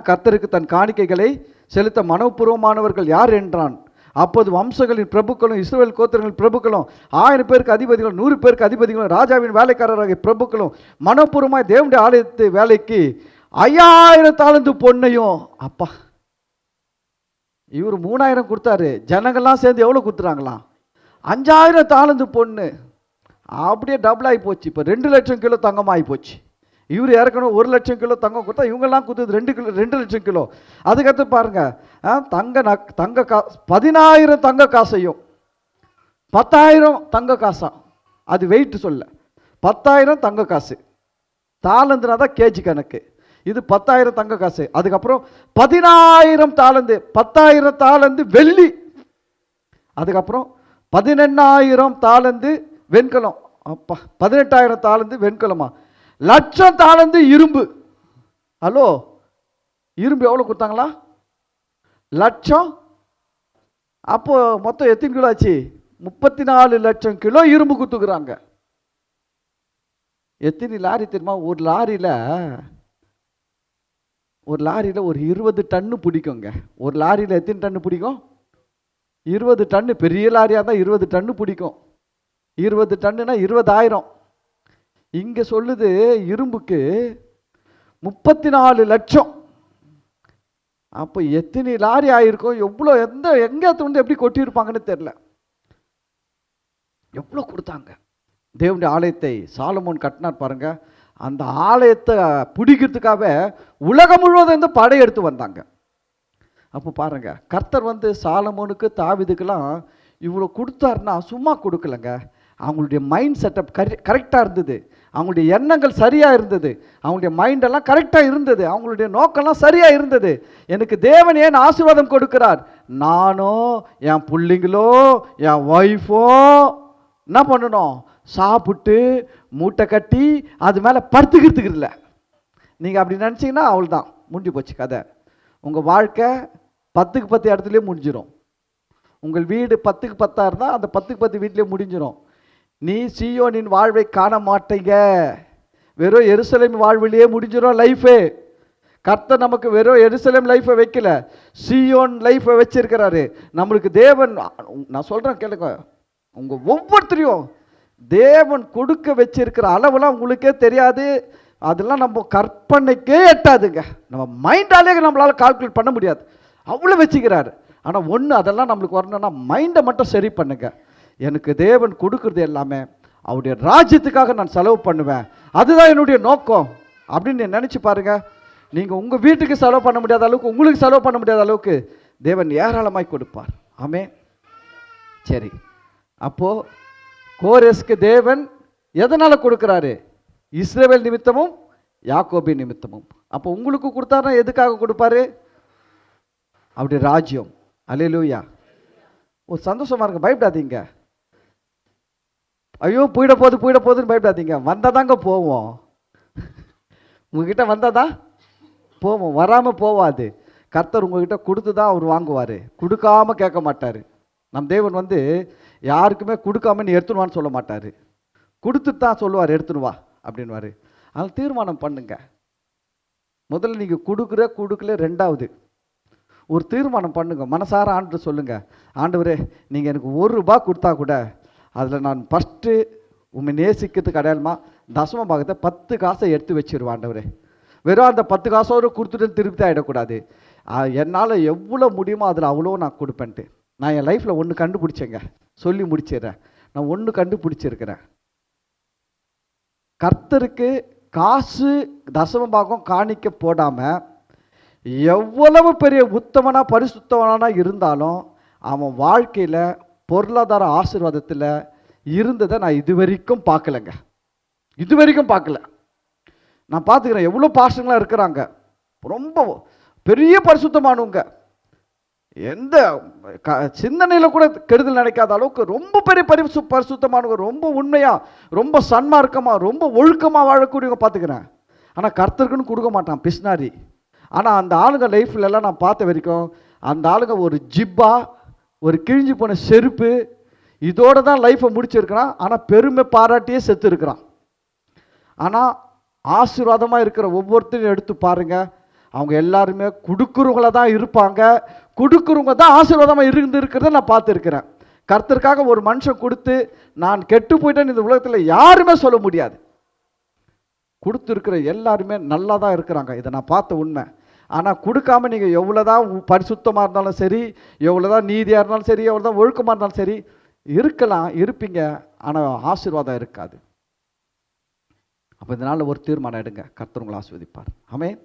கர்த்தருக்கு தன் காணிக்கைகளை செலுத்த மனப்பூர்வமானவர்கள் யார் என்றான். அப்போது வம்சங்களின் பிரபுக்களும் இஸ்ரவேல் கோத்திரங்களின் பிரபுக்களும் 1000 பேருக்கு அதிபதிகளும் 100 பேருக்கு அதிபதிகளும் ராஜாவின் வேலைக்காரராகிய பிரபுக்களும் மனப்பூர்வமாய் தேவனுடைய ஆலயத்து வேலைக்கு 5,000 தாலந்து பொன்னையும். அப்பா, இவர் 3,000 கொடுத்தாரு, ஜனங்கள்லாம் சேர்ந்து எவ்வளோ கொடுத்துறாங்களாம்? 5,000 தாலந்து பொண்ணு. அப்படியே டபுள் ஆகி போச்சு. இப்போ 2,00,000 கிலோ தங்கம் ஆகி போச்சு. இவர் ஏற்கனவே 1,00,000 கிலோ தங்கம் கொடுத்தா, இவங்கெல்லாம் கொடுத்தது 2,00,000 கிலோ. அதுக்கடுத்து பாருங்க, தங்க 10,000 தங்க காசையும் 10,000 தங்க காசா, அது வெயிட் சொல்ல, 10,000 தங்க காசு. தாளந்துனா தான் கேஜி கணக்கு. இது 10,000 தங்க காசு. அதுக்கப்புறம் 10,000 தாளந்து, 10,000 தாளந்து வெள்ளி. அதுக்கப்புறம் 18,000 தாளந்து வெண்கலம். அப்பா, 18,000 தாளந்து வெண்கலமா? 1,00,000 தாளந்து இரும்பு. ஹலோ, இரும்பு எவ்வளோ கொடுத்தாங்களா? 1,00,000. அப்போ மொத்தம் எத்தனை கிலோ ஆச்சு? 34 லட்சம் கிலோ இரும்பு கொடுத்துக்கிறாங்க. எத்தனை லாரி தெரியுமா? ஒரு லாரியில் ஒரு 20 டன்னு பிடிக்குங்க. ஒரு லாரியில் எத்தனை டன்னு பிடிக்கும்? 20 டன்னு. பெரிய லாரியாக தான் 20 டன்னு பிடிக்கும். 20 டன்னுனா 20,000. இங்கே சொல்லுது இரும்புக்கு 34 லட்சம். அப்போ எத்தனை லாரி ஆயிருக்கும்? எவ்வளோ, எங்கே வந்து எப்படி கொட்டியிருப்பாங்கன்னு தெரியல. எவ்வளோ கொடுத்தாங்க. தேவனுடைய ஆலயத்தை சாலமோன் கட்டினார் பாருங்க. அந்த ஆலயத்தை பிடிக்கிறதுக்காக உலகம் முழுவதும் இருந்து படையெடுத்து வந்தாங்க. அப்போ பாருங்க, கர்த்தர் வந்து சாலமோனுக்கு தாவீதுக்கெல்லாம் இவ்வளோ கொடுத்தாருன்னா சும்மா கொடுக்கலங்க. அவங்களுடைய மைண்ட் செட்டப் கரெக்டாக இருந்தது, அவங்களுடைய எண்ணங்கள் சரியாக இருந்தது, அவங்களுடைய மைண்டெல்லாம் கரெக்டாக இருந்தது, அவங்களுடைய நோக்கம்லாம் சரியாக இருந்தது. எனக்கு தேவன் ஏன் ஆசீர்வாதம் கொடுக்கிறார்? நானோ என் பிள்ளைங்களோ என் ஒய்ஃபோ என்ன பண்ணணும்? சாப்பிட்டு மூட்டை கட்டி அது மேலே படுத்துக்கிறதுக்கு இல்லை. நீங்கள் அப்படி நினச்சிங்கன்னா அவள்தான் முடிஞ்சு போச்சு கதை. உங்கள் வாழ்க்கை 10க்கு 10 இடத்துலேயே முடிஞ்சிடும். உங்கள் வீடு 10க்கு 10 இருந்தால் அந்த 10க்கு 10 வீட்லேயே முடிஞ்சிடும். நீ சீயோனின் வாழ்வை காண மாட்டீங்க. வெறும் எருசலேம் வாழ்விலேயே முடிஞ்சிடும் லைஃபு. கர்த்தர் நமக்கு வெறும் எருசலேம் லைஃபை வைக்கல, சீயோன் லைஃபை வச்சிருக்கிறாரு. நம்மளுக்கு தேவன், நான் சொல்கிறேன் கேளுங்க, உங்கள் ஒவ்வொருத்தரையும் தேவன் கொடுக்க வச்சிருக்கிற அளவெல்லாம் உங்களுக்கே தெரியாது. அதெல்லாம் நம்ம கற்பனைக்கே எட்டாதுங்க. நம்ம மைண்டாலே நம்மளால் கால்குலேட் பண்ண முடியாது, அவ்வளோ வச்சுக்கிறாரு. ஆனால் ஒன்று, அதெல்லாம் நம்மளுக்கு வரணும்னா மைண்டை மட்டும் சரி பண்ணுங்க. எனக்கு தேவன் கொடுக்குறது எல்லாமே அவருடைய ராஜ்யத்துக்காக நான் செலவு பண்ணுவேன், அதுதான் என்னுடைய நோக்கம் அப்படின்னு நினச்சி பாருங்க. நீங்கள் உங்கள் வீட்டுக்கு செலவு பண்ண முடியாத அளவுக்கு, உங்களுக்கு செலவு பண்ண முடியாத அளவுக்கு தேவன் ஏராளமாய் கொடுப்பார். ஆமே. சரி, அப்போது கோரேஸ்க்கு தேவன் எதனால் கொடுக்குறாரு? இஸ்ரவேல் நிமித்தமும் யாக்கோபின் நிமித்தமும். அப்போ உங்களுக்கு கொடுத்தாருன்னா எதுக்காக கொடுப்பாரு? அப்படி ராஜ்யம். அல்லேலூயா. ஒரு சந்தோஷமா இருங்க, பயப்படாதீங்க. ஐயோ போயிட போகுதுன்னு பயப்படாதீங்க. வந்தால் தாங்க போவோம். உங்ககிட்ட வந்தால் தான் போவோம், வராமல் போவாது. கர்த்தர் உங்ககிட்ட கொடுத்து தான் அவர் வாங்குவார், கொடுக்காம கேட்க மாட்டார். நம் தேவன் வந்து யாருக்குமே கொடுக்காம நீ எடுத்துடுவான்னு சொல்ல மாட்டார், கொடுத்துட்டு தான் சொல்லுவார் எடுத்துடுவா அப்படின்வார். அதில் தீர்மானம் பண்ணுங்க. முதல்ல நீங்கள் கொடுக்கல, ரெண்டாவது ஒரு தீர்மானம் பண்ணுங்க. மனசார ஆண்டு சொல்லுங்க, ஆண்டவரே நீங்கள் எனக்கு ₹1 கொடுத்தா கூட அதில் நான் ஃபஸ்ட்டு உண்மை நேசிக்கிறதுக்கு அடையாளமாக தசம பாகத்தை 10 காசை எடுத்து வச்சிருவேன் ஆண்டவரே. வெறும் அந்த 10 காசோடு கொடுத்துட்டு திருப்தி ஆகிடக்கூடாது. என்னால் எவ்வளோ முடியுமோ அதில் அவ்வளோ நான் கொடுப்பேன்ட்டு. நான் என் லைஃப்பில் ஒன்று கண்டுபிடிச்சேங்க, சொல்லி முடிச்சிடுறேன். நான் ஒன்று கண்டுபிடிச்சிருக்கிறேன். கர்த்தருக்கு காசு தசம பாகம் காணிக்க போடாமல் எவ்வளவு பெரிய உத்தமனா பரிசுத்தவனா இருந்தாலும் அவன் வாழ்க்கையில் பொருளாதார ஆசீர்வாதத்தில் இருந்ததை நான் இதுவரைக்கும் பார்க்கலைங்க. இதுவரைக்கும் பார்க்கல. நான் பார்த்துக்கிறேன், எவ்வளோ பாஸ்டர்களாக இருக்கிறாங்க, ரொம்ப பெரிய பரிசுத்தமானவங்க, எந்த சிந்தனையில் கூட கெடுதல் நினைக்காத அளவுக்கு ரொம்ப பெரிய பரிசுத்தமானவங்க, ரொம்ப உண்மையாக, ரொம்ப சன்மார்க்கமாக, ரொம்ப ஒழுக்கமாக வாழக்கூடியவங்க பார்த்துக்கிறேன். ஆனால் கர்த்தருக்குன்னு கொடுக்க மாட்டான், பிஸ்னாரி. ஆனால் அந்த ஆளுங்க லைஃப்லலாம் நான் பார்த்த வரைக்கும் அந்த ஆளுங்க ஒரு ஜிப்பா, ஒரு கிழிஞ்சு போன செருப்பு, இதோடு தான் லைஃப்பை முடிச்சிருக்கிறான். ஆனால் பெருமை பாராட்டியே செத்து இருக்கிறான். ஆனால் ஆசீர்வாதமாக இருக்கிற ஒவ்வொருத்தரையும் எடுத்து பாருங்கள், அவங்க எல்லாருமே கொடுக்குறவங்கள தான் இருப்பாங்க. கொடுக்குறவங்க தான் ஆசீர்வாதமாக இருக்கிறத நான் பார்த்துருக்கிறேன். கர்த்தருக்காக ஒரு மனுஷன் கொடுத்து நான் கெட்டு போயிட்டேன்னு இந்த உலகத்தில் யாருமே சொல்ல முடியாது. கொடுத்துருக்கிற எல்லாருமே நல்லா தான் இருக்கிறாங்க, இதை நான் பார்த்த உண்மை. ஆனால் கொடுக்காம நீங்கள் எவ்வளோதான் பரிசுத்தமாக இருந்தாலும் சரி, எவ்வளோதான் நீதியாக இருந்தாலும் சரி, எவ்வளோதான் ஒழுக்கமாக இருந்தாலும் சரி இருக்கலாம், இருப்பீங்க, ஆனால் ஆசீர்வாதம் இருக்காது. அப்போ இதனால் ஒரு தீர்மானம் எடுங்க, கர்த்தர் உங்களை ஆசீர்வதிப்பார். ஆமென்.